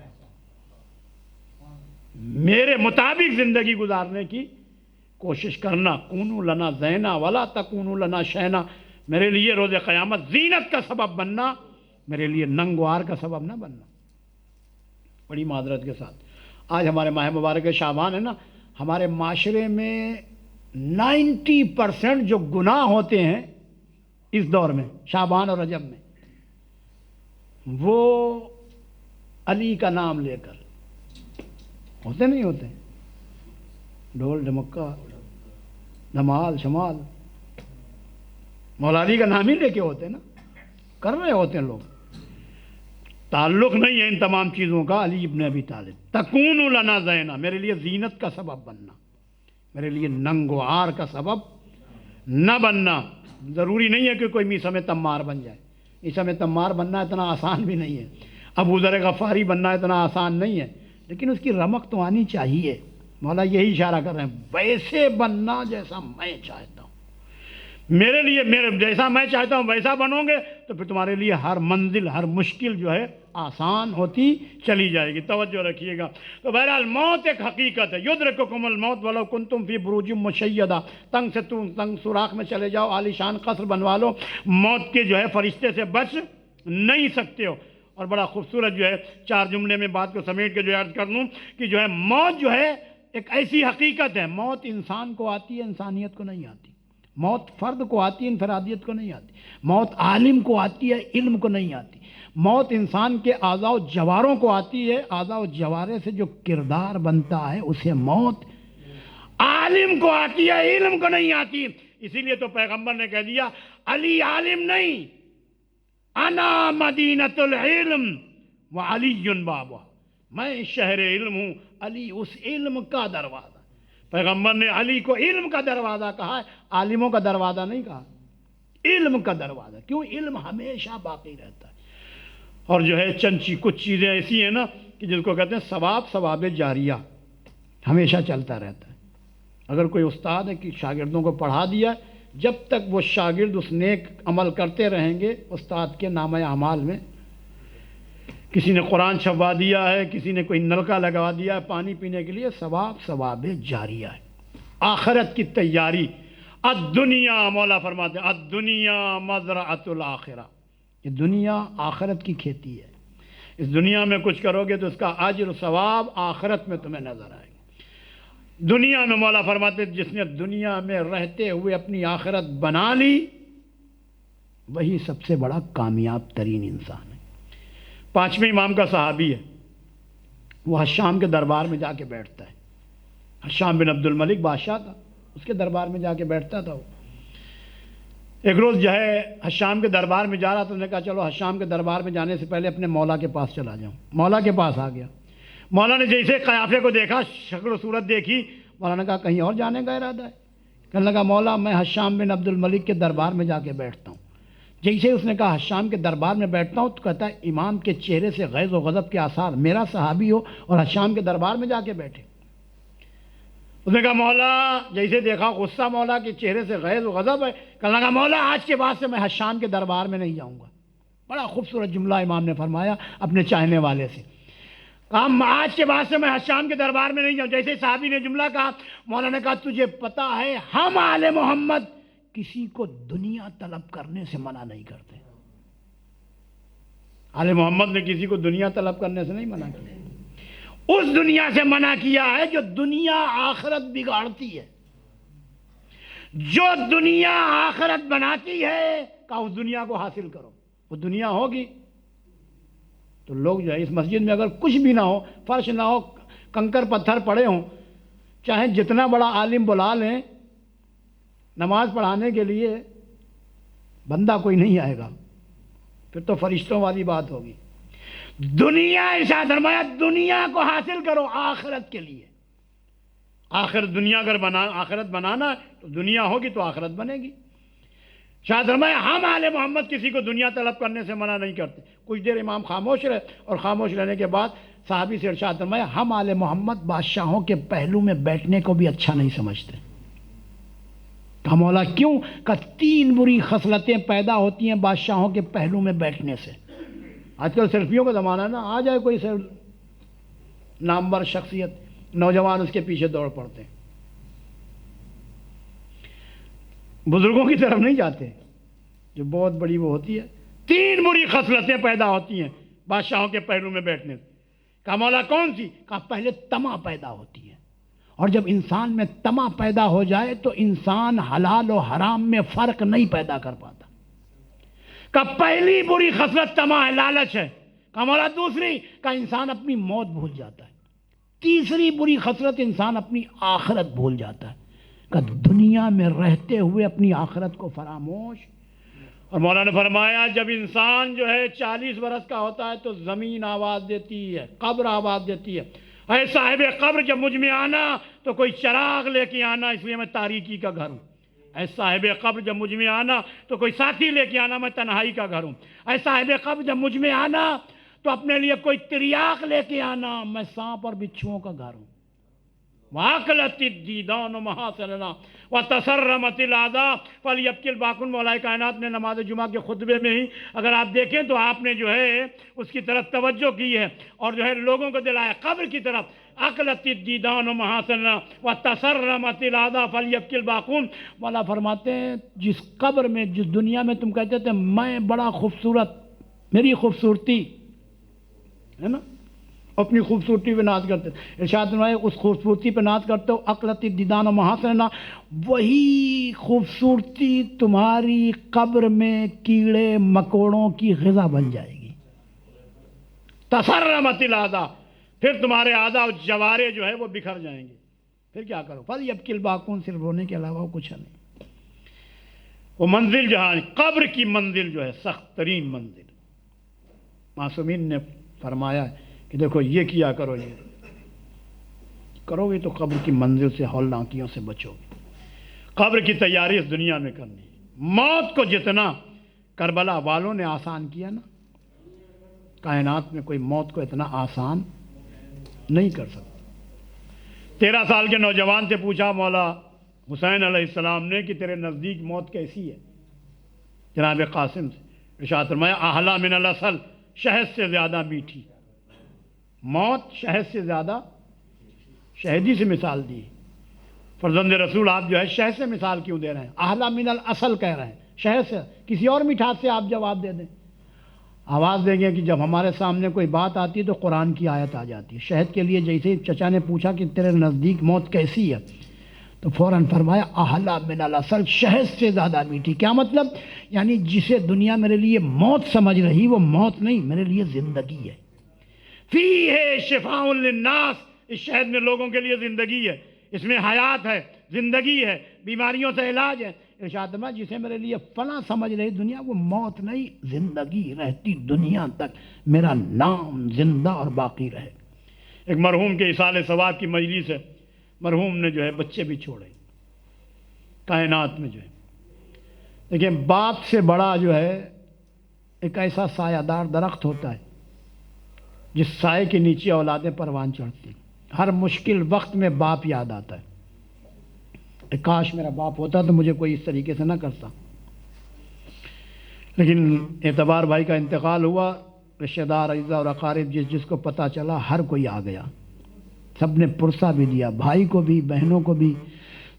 میرے مطابق زندگی گزارنے کی کوشش کرنا، کونو لنا زینا ولا تکونو لنا شینا، میرے لیے روز قیامت زینت کا سبب بننا، میرے لیے ننگوار کا سبب نہ بننا۔ بڑی معذرت کے ساتھ آج ہمارے ماہ مبارک شعبان ہے نا، ہمارے معاشرے میں 90% جو گناہ ہوتے ہیں اس دور میں شعبان اور رجب میں، وہ علی کا نام لے کر ہوتے نہیں ہوتے، ڈھول ڈھمکا دھمال شمال، مولا علی کا نام ہی لے کے ہوتے نا، کر رہے ہوتے ہیں لوگ. تعلق نہیں ہے ان تمام چیزوں کا علی ابن ابی طالب. تکون لنا زینا، میرے لیے زینت کا سبب بننا، میرے لیے ننگ و عار کا سبب نہ بننا. ضروری نہیں ہے کہ کوئی میسا میں تمار بن جائے. میسا میں تمار بننا اتنا آسان بھی نہیں ہے. ابو ذر غفاری بننا اتنا آسان نہیں ہے، لیکن اس کی رمق تو آنی چاہیے. مولا یہی اشارہ کر رہے ہیں، ویسے بننا جیسا میں چاہتا ہوں. میرے لیے جیسا میں چاہتا ہوں ویسا بنو گے تو پھر تمہارے لیے ہر منزل، ہر مشکل جو ہے آسان ہوتی چلی جائے گی. توجہ رکھیے گا. تو بہرحال موت ایک حقیقت ہے. یدرککم الموت ولو کنتم فی بروج مشیدہ، تنگ سے تنگ سوراخ میں چلے جاؤ، عالی شان قصر بنوا لو، موت کے جو ہے فرشتے سے بچ نہیں سکتے ہو. اور بڑا خوبصورت جو ہے 4 جملے میں بات کو سمیٹ کے جو عرض کر لوں کہ جو ہے موت جو ہے ایک ایسی حقیقت ہے. موت انسان کو آتی ہے، انسانیت کو نہیں آتی. موت فرد کو آتی ہے، انفرادیت کو نہیں آتی. موت عالم کو آتی ہے، علم کو نہیں آتی. موت انسان کے اعضاء و جواروں کو آتی ہے، اعضاء و جوارے سے جو کردار بنتا ہے اسے موت. عالم کو آتی ہے، علم کو نہیں آتی. اسی لیے تو پیغمبر نے کہہ دیا علی عالم نہیں، انا مدینۃ العلم وعلی بابہ، میں شہر علم ہوں، علی اس علم کا دروازہ. پیغمبر نے علی کو علم کا دروازہ کہا ہے، عالموں کا دروازہ نہیں کہا، علم کا دروازہ. کیوں؟ علم ہمیشہ باقی رہتا ہے. اور جو ہے کچھ چیزیں ایسی ہیں نا کہ جس کو کہتے ہیں ثواب جاریہ، ہمیشہ چلتا رہتا ہے. اگر کوئی استاد ہے کہ شاگردوں کو پڑھا دیا، جب تک وہ شاگرد اس نیک عمل کرتے رہیں گے، استاد کے نامہ اعمال میں کسی نے قرآن چھپوا دیا ہے، کسی نے کوئی نلکا لگوا دیا ہے پانی پینے کے لیے، ثواب جاریہ ہے. آخرت کی تیاری. الدنیا، مولا فرماتے ہیں الدنیا مزرعۃ الآخرہ، یہ دنیا آخرت کی کھیتی ہے. اس دنیا میں کچھ کرو گے تو اس کا اجر و ثواب آخرت میں تمہیں نظر آئے گا. دنیا میں مولا فرماتے ہیں جس نے دنیا میں رہتے ہوئے اپنی آخرت بنا لی، وہی سب سے بڑا کامیاب ترین انسان ہے. 5ویں امام کا صحابی ہے، وہ حشام کے دربار میں جا کے بیٹھتا ہے. حشام بن عبد الملک بادشاہ تھا، اس کے دربار میں جا کے بیٹھتا تھا. وہ ایک روز جو ہے حشام کے دربار میں جا رہا تو نے کہا چلو حشام کے دربار میں جانے سے پہلے اپنے مولا کے پاس چلا جاؤں. مولا کے پاس آ گیا. مولا نے جیسے قیافے کو دیکھا، شکل و صورت دیکھی، مولا نے کہا کہیں اور جانے کا ارادہ ہے؟ کہنے لگا مولا میں حشام بن عبد الملک کے دربار میں جا کے بیٹھتا ہوں. جیسے اس نے کہا حشام کے دربار میں بیٹھتا ہوں تو کہتا ہے امام کے چہرے سے غیظ و غضب کے آثار، میرا صحابی ہو اور حشام کے دربار میں جا کے بیٹھے. اس نے کہا مولا، جیسے دیکھا غصہ مولا کے چہرے سے غیظ و غضب ہے. کہنے لگا مولا آج کے بعد سے میں حشام کے دربار میں نہیں جاؤں گا. بڑا خوبصورت جملہ امام نے فرمایا اپنے چاہنے والے سے. کہا آج کے بعد سے میں حشام کے دربار میں نہیں جاؤں. جیسے صحابی نے جملہ کہا، مولا نے کہا تجھے پتا ہے ہم آل محمد کسی کو دنیا طلب کرنے سے منع نہیں کرتے. آل محمد نے کسی کو دنیا طلب کرنے سے نہیں منع کیا. اس دنیا سے منع کیا ہے جو دنیا آخرت بگاڑتی ہے. جو دنیا آخرت بناتی ہے کہا اس دنیا کو حاصل کرو. وہ دنیا ہوگی تو لوگ جو ہے اس مسجد میں اگر کچھ بھی نہ ہو، فرش نہ ہو، کنکر پتھر پڑے ہوں، چاہے جتنا بڑا عالم بلا لیں نماز پڑھانے کے لیے، بندہ کوئی نہیں آئے گا. پھر تو فرشتوں والی بات ہوگی. دنیا ارشاد فرمایا دنیا کو حاصل کرو آخرت کے لیے. آخرت دنیا اگر آخرت بنانا تو دنیا ہوگی تو آخرت بنے گی. شاہ فرمایا ہم آل محمد کسی کو دنیا طلب کرنے سے منع نہیں کرتے. کچھ دیر امام خاموش رہے اور خاموش رہنے کے بعد صحابی سے ارشاد فرمایا ہم آل محمد بادشاہوں کے پہلو میں بیٹھنے کو بھی اچھا نہیں سمجھتے. کہا مولا کیوں؟ کہ 3 بری خصلتیں پیدا ہوتی ہیں بادشاہوں کے پہلو میں بیٹھنے سے. آج کل سیلفیوں کا زمانہ ہے نا، آ جائے کوئی نامور شخصیت، نوجوان اس کے پیچھے دوڑ پڑتے ہیں. بزرگوں کی طرف نہیں جاتے جو بہت بڑی وہ ہوتی ہے. 3 بری خصلتیں پیدا ہوتی ہیں بادشاہوں کے پہلو میں بیٹھنے سے. کہا مولا کون سی؟ کہا پہلے طمع پیدا ہوتی ہے، اور جب انسان میں طمع پیدا ہو جائے تو انسان حلال و حرام میں فرق نہیں پیدا کر پاتا. کہا پہلی بری خصلت طمع ہے، لالچ ہے. کہا مولا دوسری؟ کہا انسان اپنی موت بھول جاتا ہے. تیسری بری خصلت انسان اپنی آخرت بھول جاتا ہے. کہ دنیا میں رہتے ہوئے اپنی آخرت کو فراموش اور مولا نے فرمایا جب انسان جو ہے 40 برس کا ہوتا ہے تو زمین آواز دیتی ہے، قبر آواز دیتی ہے، اے صاحب قبر جب مجھ میں آنا تو کوئی چراغ لے کے آنا، اس لیے میں تاریکی کا گھر ہوں۔ اے صاحب قبر جب مجھ میں آنا تو کوئی ساتھی لے کے آنا، میں تنہائی کا گھر ہوں۔ اے صاحب قبر جب مجھ میں آنا تو اپنے لیے کوئی تریاق لے کے آنا، میں سانپ اور بچھوؤں کا گھر ہوں۔ وَأَكْلَتِ الدِّيدَانُ مَحَاسِنَنَا وَتَسَرَّمَتِ الْأَعْدَاءُ فَلْيَبْكِ الْبَاكُونَ۔ مولا کائنات نے نماز جمعہ کے خطبے میں ہی اگر آپ دیکھیں تو آپ نے جو ہے اس کی طرف توجہ کی ہے اور جو ہے لوگوں کو دلایا قبر کی طرف۔ أَكْلَتِ الدِّيدَانُ مَحَاسِنَنَا وَتَسَرَّمَتِ الْأَعْدَاءُ فَلْيَبْكِ الْبَاكُونَ۔ مولا فرماتے ہیں جس قبر میں، جس دنیا میں تم کہتے تھے میں بڑا خوبصورت، میری خوبصورتی ہے نا، اپنی خوبصورتی پہ ناز کرتے، ارشاد فرمائے اس خوبصورتی پہ ناز کرتے ہو، اقلت الدیدان و محاسنہ، وہی خوبصورتی تمہاری قبر میں کیڑے مکوڑوں کی غذا بن جائے گی۔ تسرمت الاعضاء، پھر تمہارے اعضاء و جوارے جو ہے وہ بکھر جائیں گے، پھر کیا کرو؟ فلیبکی الباکون، صرف رونے کے علاوہ کچھ نہیں۔ وہ منزل جہاں قبر کی منزل جو ہے سخت ترین منزل، معصومین نے فرمایا ہے کہ دیکھو یہ کیا کرو، یہ کرو گے تو قبر کی منزل سے ہولناکیوں سے بچو گے۔ قبر کی تیاری اس دنیا میں کرنی ہے۔ موت کو جتنا کربلا والوں نے آسان کیا نا، کائنات میں کوئی موت کو اتنا آسان نہیں کر سکتا۔ 13 سال کے نوجوان سے پوچھا مولا حسین علیہ السلام نے کہ تیرے نزدیک موت کیسی ہے؟ جناب قاسم سے ارشاد فرمایا احلی من العسل، شہد سے زیادہ میٹھی۔ موت شہد سے زیادہ، شہدی سے مثال دی۔ فرزند رسول آپ جو ہے شہد سے مثال کیوں دے رہے ہیں؟ احلی من العسل کہہ رہے ہیں، شہد سے، کسی اور مٹھاس سے آپ جواب دے دیں۔ آواز دیں گے کہ جب ہمارے سامنے کوئی بات آتی ہے تو قرآن کی آیت آ جاتی ہے۔ شہد کے لیے جیسے چچا نے پوچھا کہ تیرے نزدیک موت کیسی ہے تو فوراً فرمایا احلی من العسل، شہد سے زیادہ میٹھی۔ کیا مطلب؟ یعنی جسے دنیا میرے لیے موت سمجھ رہی وہ موت نہیں، میرے لیے زندگی ہے۔ فیہ شفاء للناس، اس شہد میں لوگوں کے لیے زندگی ہے، اس میں حیات ہے، زندگی ہے، بیماریوں سے علاج ہے۔ ارشاد میں جسے میرے لیے فنا سمجھ رہی دنیا وہ موت نہیں، زندگی رہتی دنیا تک میرا نام زندہ اور باقی رہے۔ ایک مرحوم کے اصال ثواب کی مجلس ہے، مرحوم نے جو ہے بچے بھی چھوڑے کائنات میں جو ہے۔ دیکھیں باپ سے بڑا جو ہے ایک ایسا سایہ دار درخت ہوتا ہے جس سائے کے نیچے اولادیں پروان چڑھتی ہیں۔ ہر مشکل وقت میں باپ یاد آتا ہے، کاش میرا باپ ہوتا تو مجھے کوئی اس طریقے سے نہ کرتا۔ لیکن اعتبار بھائی کا انتقال ہوا، رشتہ دار اعزاء اور اقارب جس کو پتہ چلا ہر کوئی آ گیا، سب نے پرسہ بھی دیا، بھائی کو بھی، بہنوں کو بھی،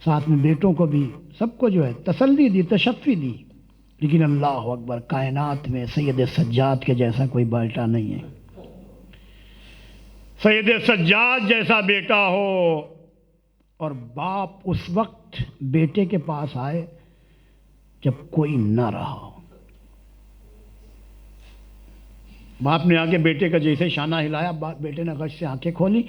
ساتھ میں بیٹوں کو بھی، سب کو جو ہے تسلی دی، تشفی دی۔ لیکن اللہ اکبر، کائنات میں سید سجاد کے جیسا کوئی بیٹا نہیں ہے۔ سید سجاد جیسا بیٹا ہو اور باپ اس وقت بیٹے کے پاس آئے جب کوئی نہ رہا ہو۔ باپ نے آگے بیٹے کا جیسے شانہ ہلایا، بیٹے نے غش سے آنکھیں کھولی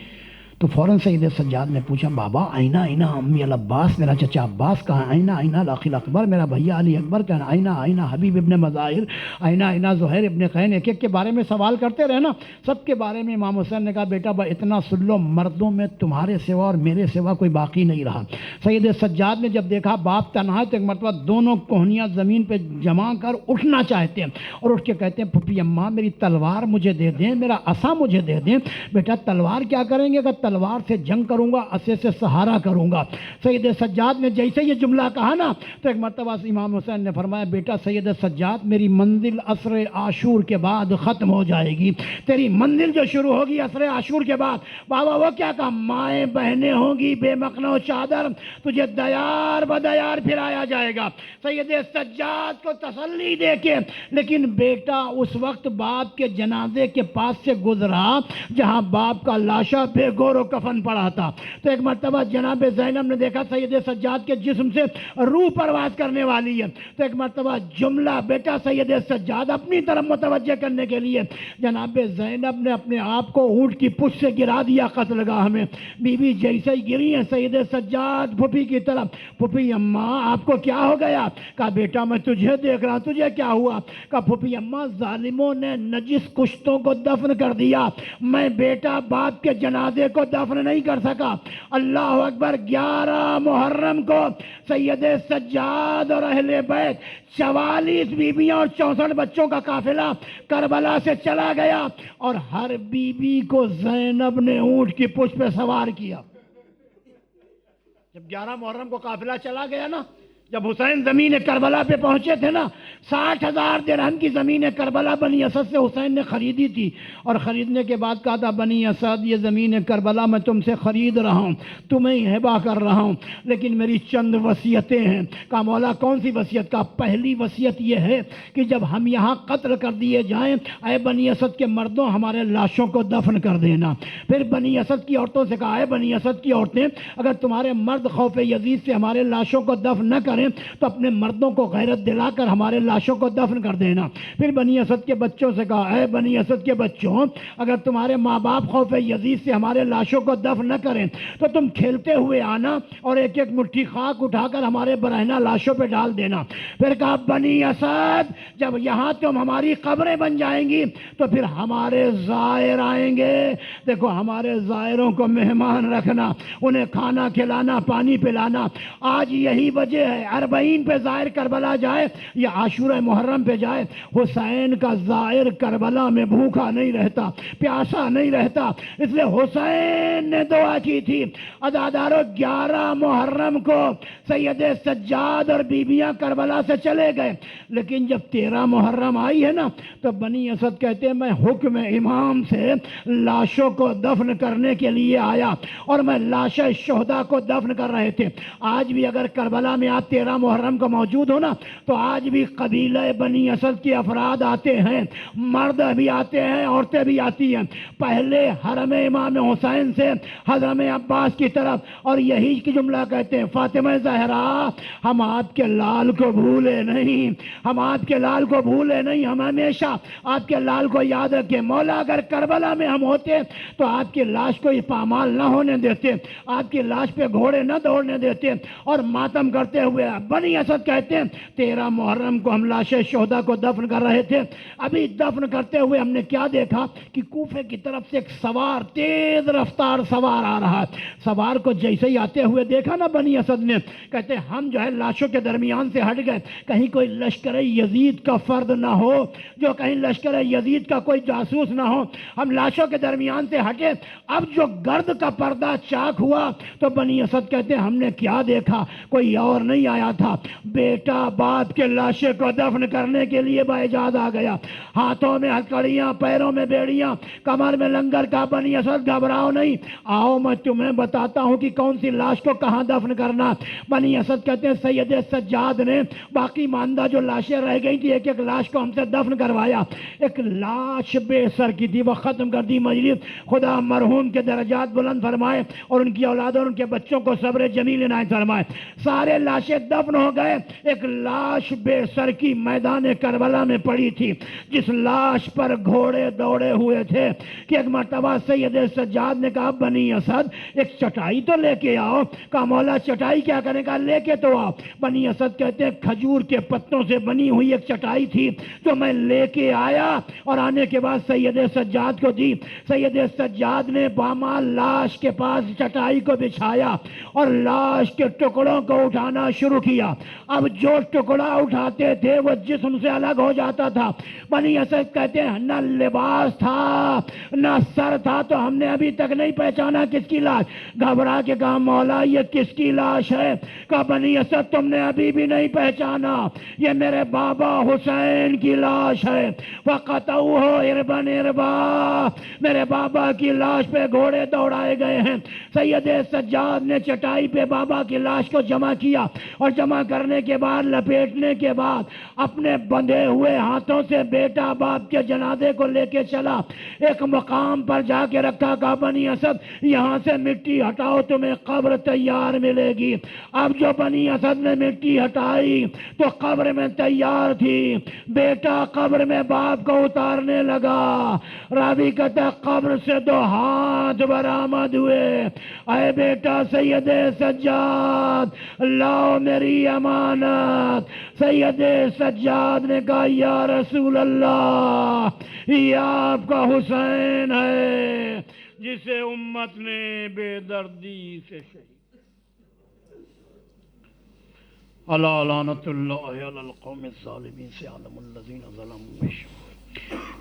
تو فوراً سید سجاد نے پوچھا بابا آئینہ آئینہ امی العباس، میرا چچا عباس کہاں؟ آئینہ آئینہ الاخ الاکبر، میرا بھیا علی اکبر کہاں؟ آئینہ آئینہ حبیب ابن مظاہر، آئینہ آئینہ زہیر ابن قین، ایک ایک کے بارے میں سوال کرتے رہے نا، سب کے بارے میں امام حسین نے کہا بیٹا اتنا سن لو، مردوں میں تمہارے سوا اور میرے سوا کوئی باقی نہیں رہا۔ سید سجاد نے جب دیکھا باپ تنہا ہے تو ایک مرتبہ دونوں کوہنیاں زمین پہ جما کر اٹھنا چاہتے ہیں اور اٹھ کے کہتے ہیں پھپھی اماں میری تلوار مجھے دے دیں، میرا عصا مجھے دے دیں۔ بیٹا تلوار کیا کریں گے؟ کہ تلوار سے جنگ کروں گا، عصے سے سہارا کروں گا۔ سید سجاد نے جیسے یہ جملہ کہا نا تو ایک مرتبہ امام حسین نے فرمایا بیٹا سید سجاد میری منزل عصر عاشور کے بعد ختم ہو جائے گی، تیری منزل جو شروع ہوگی عصر عاشور کے بعد۔ بابا وہ کیا کہا؟ مائیں بہنیں ہوں گی بے مقنع و چادر، تجھے دیار بدیار پھرایا جائے گا۔ سید سجاد کو تسلی دے کے، لیکن بیٹا اس وقت باپ کے جنازے کے پاس سے گزرا جہاں باپ کا لاشا بے گور و کفن پڑا تھا۔ تو ایک مرتبہ جناب زینب نے دیکھا سید سجاد کے جسم سے روح پرواز کرنے والی ہے، تو ایک مرتبہ جملہ بیٹا سید سجاد اپنی طرف متوجہ کرنے کے لیے جناب زینب نے اپنے آپ کو اونٹ کی پشت سے گرا دیا قتل گاہ میں۔ بی بی جیسے ہی گری ہیں سید سجاد پھوپھی کی طرف، پھوپھی اماں آپ کو کیا ہو گیا؟ کہا بیٹا میں تجھے دیکھ رہا ہوں، تجھے کیا ہوا؟ کہا پھوپھی اماں ظالموں نے نجس کشتوں کو دفن کر دیا، میں بیٹا باپ کے جنازے کو دفن نہیں کر سکا۔ اللہ اکبر۔ 11 محرم کو سید سجاد اور اہل بیت 44 بیویاں اور 64 بچوں کا قافلہ کربلا سے چلا گیا، اور ہر بیوی کو زینب نے اونٹ کی پشت پہ سوار کیا۔ جب 11 محرم کو قافلہ چلا گیا نا، جب حسین زمین کربلا پہ پہنچے تھے نا، 60,000 درہم کی زمین کربلا بنی اسد سے حسین نے خریدی تھی، اور خریدنے کے بعد کہا تھا بنی اسد یہ زمین کربلا میں تم سے خرید رہا ہوں، تمہیں ہبہ کر رہا ہوں، لیکن میری چند وصیتیں ہیں۔ کہا مولا کون سی وصیت؟ کا پہلی وصیت یہ ہے کہ جب ہم یہاں قتل کر دیے جائیں، اے بنی اسد کے مردوں ہمارے لاشوں کو دفن کر دینا۔ پھر بنی اسد کی عورتوں سے کہا اے بنی اسد کی عورتیں، اگر تمہارے مرد خوف یزید سے ہمارے لاشوں کو دفن نہ کریں تو اپنے مردوں کو غیرت دلا کر ہمارے لاشوں کو دفن کر دینا۔ پھر بنی اسد کے بچوں سے کہا اے بنی اسد کے بچوں، اگر تمہارے ماں باپ خوف یزید سے ہمارے لاشوں کو دفن نہ کریں تو تم کھیلتے ہوئے آنا اور ایک ایک مٹھی خاک اٹھا کر ہمارے برہنہ لاشوں پہ ڈال دینا۔ پھر کہا بنی اسد جب یہاں تم ہماری قبریں بن جائیں گی تو پھر ہمارے زائر آئیں گے، دیکھو ہمارے زائروں کو مہمان رکھنا، انہیں کھانا کھلانا پانی پلانا۔ آج یہی وجہ ہے 40 پہ زائر کربلا جائے یا عاشورہ محرم پہ جائے، حسین کا زائر کربلا میں بھوکا نہیں رہتا، پیاسا نہیں رہتا۔ اس لیے حسین نے دعا کی تھی عزادارو 11 محرم کو سید سجاد اور بیبیاں کربلا سے چلے گئے، لیکن جب 13 محرم آئی ہے نا تو بنی اسد کہتے ہیں میں حکم امام سے لاشوں کو دفن کرنے کے لیے آیا، اور میں لاش شہداء کو دفن کر رہے تھے۔ آج بھی اگر کربلا میں آپ 13 محرم کو موجود ہو نا تو آج بھی قبیلہ بنی اسد کے افراد آتے ہیں، مرد بھی آتے ہیں، عورتیں بھی آتی ہیں، پہلے حرم امام حسین سے حضرت عباس کی طرف، اور یہی کی جملہ کہتے ہیں فاطمہ زہرا ہم آپ کے لال کو بھولے نہیں، ہم آپ کے لال کو بھولے نہیں، ہم ہمیشہ آپ کے لال کو یاد رکھیں۔ مولا اگر کربلا میں ہم ہوتے تو آپ کی لاش کو یہ پامال نہ ہونے دیتے، آپ کی لاش پہ گھوڑے نہ دوڑنے دیتے، اور ماتم کرتے ہوئے بنی اسد کہتے ہیں 13 محرم کو ہم لاش شہداء کو دفن کر رہے تھے، ابھی دفن کرتے ہوئے ہم نے کیا دیکھا کہ کوفے کی طرف سے ایک سوار تیز رفتار سوار آ رہا ہے۔ سوار کو جیسے ہی آتے ہوئے دیکھا نا بنی اسد نے، کہتے ہیں ہم جو ہے لاشوں کے درمیان سے ہٹ گئے، کہیں کوئی لشکر یزید کا فرد نہ ہو، جو کہیں لشکر یزید کا کوئی جاسوس نہ ہو، ہم لاشوں کے درمیان سے ہٹے۔ اب جو گرد کا پردہ چاک ہوا تو بنی اسد کہتے ہیں ہم نے کیا دیکھا، کوئی اور نہیں آیا تھا، بیٹا باپ کے لاشے کو دفن کرنے کے لیے باعجاز آ گیا، ہاتھوں میں ہتھکڑیاں، پیروں میں بیڑیاں، کمر میں لنگر کا۔ بنی اسد گھبراؤ نہیں، آؤ میں تمہیں بتاتا ہوں کہ کون سی لاش کو کہاں دفن کرنا۔ بنی اسد کہتے ہیں سید سجاد نے باقی ماندہ جو لاشیں رہ گئی تھی ایک ایک لاش کو ہم سے دفن کروایا، ایک لاش بے سر کی تھی وہ ختم کر دی مجلس۔ خدا مرحوم کے درجات بلند فرمائے اور ان کی اولاد اور ان کے بچوں کو صبر جمیل عنایت فرمائے۔ سارے لاشیں دفن ہو گئے، ایک لاش بے سر کی میدان کربلا میں پڑی تھی، جس لاش پر گھوڑے دوڑے ہوئے تھے کہ ایک مرتبہ سید سجاد نے کہا بنی اسد ایک چٹائی تو لے کے آؤ۔ کہا مولا چٹائی کیا کرنے کا، لے کے تو آؤ۔ بنی اسد کہتے ہیں کھجور کے پتوں سے بنی ہوئی ایک چٹائی تھی جو میں لے کے آیا اور آنے کے بعد سید سجاد کو دی۔ سید سجاد نے پامال لاش کے پاس چٹائی کو بچھایا اور لاش کے ٹکڑوں کو اٹھانا شروع کیا۔ اب جو ٹکڑا اٹھاتے تھے وہ جسم سے الگ ہو جاتا تھا۔ بنی اسد کہتے ہیں نہ لباس تھا نہ سر تھا، تو ہم نے ابھی تک نہیں پہچانا کس کی لاش۔ گھبرا کے کہا مولا یہ کس کی لاش ہے؟ کہا بنی اسد تم نے ابھی بھی نہیں پہچانا، یہ میرے بابا حسین کی لاش ہے۔ وَقَطَعُوهُ عِرْبًا عِرْبًا، میرے بابا کی لاش پہ گھوڑے دوڑائے گئے ہیں۔ سید سجاد نے چٹائی پہ بابا کی لاش کو جمع کیا اور جمع کرنے کے بعد لپیٹنے کے بعد اپنے بندھے ہوئے ہاتھوں سے بیٹا باپ کے جنازے کو لے کے چلا، ایک مقام پر جا کے رکھا، کہا بنی اسد یہاں سے مٹی ہٹاؤ تمہیں قبر تیار ملے گی۔ اب جو بنی اسد نے مٹی ہٹائی تو قبر میں تیار تھی، بیٹا قبر میں باپ کو اتارنے لگا، راوی کہتا ہے قبر سے 2 ہاتھ برآمد ہوئے، اے بیٹا سید سجاد لاؤ میری امانت۔ سید سجاد نے کہا یا رسول اللہ یہ آپ کا حسین ہے جسے امت نے بے دردی سے شہید۔ الا لعنت اللہ علی القوم الظالمین سے عالم الذین ظلموا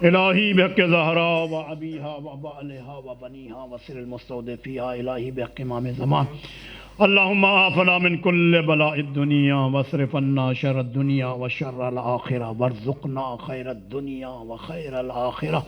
الہی بحق زہرا و ابیہا و بعلہا و بنیہا و سر المستودعفیہا، الہی بحق امام زمان، اللہم آفنا من کل بلاء الدنیا واصرف عنا شر الدنیا و شر الآخرہ وارزقنا خیر الدنیا و خیر الآخرہ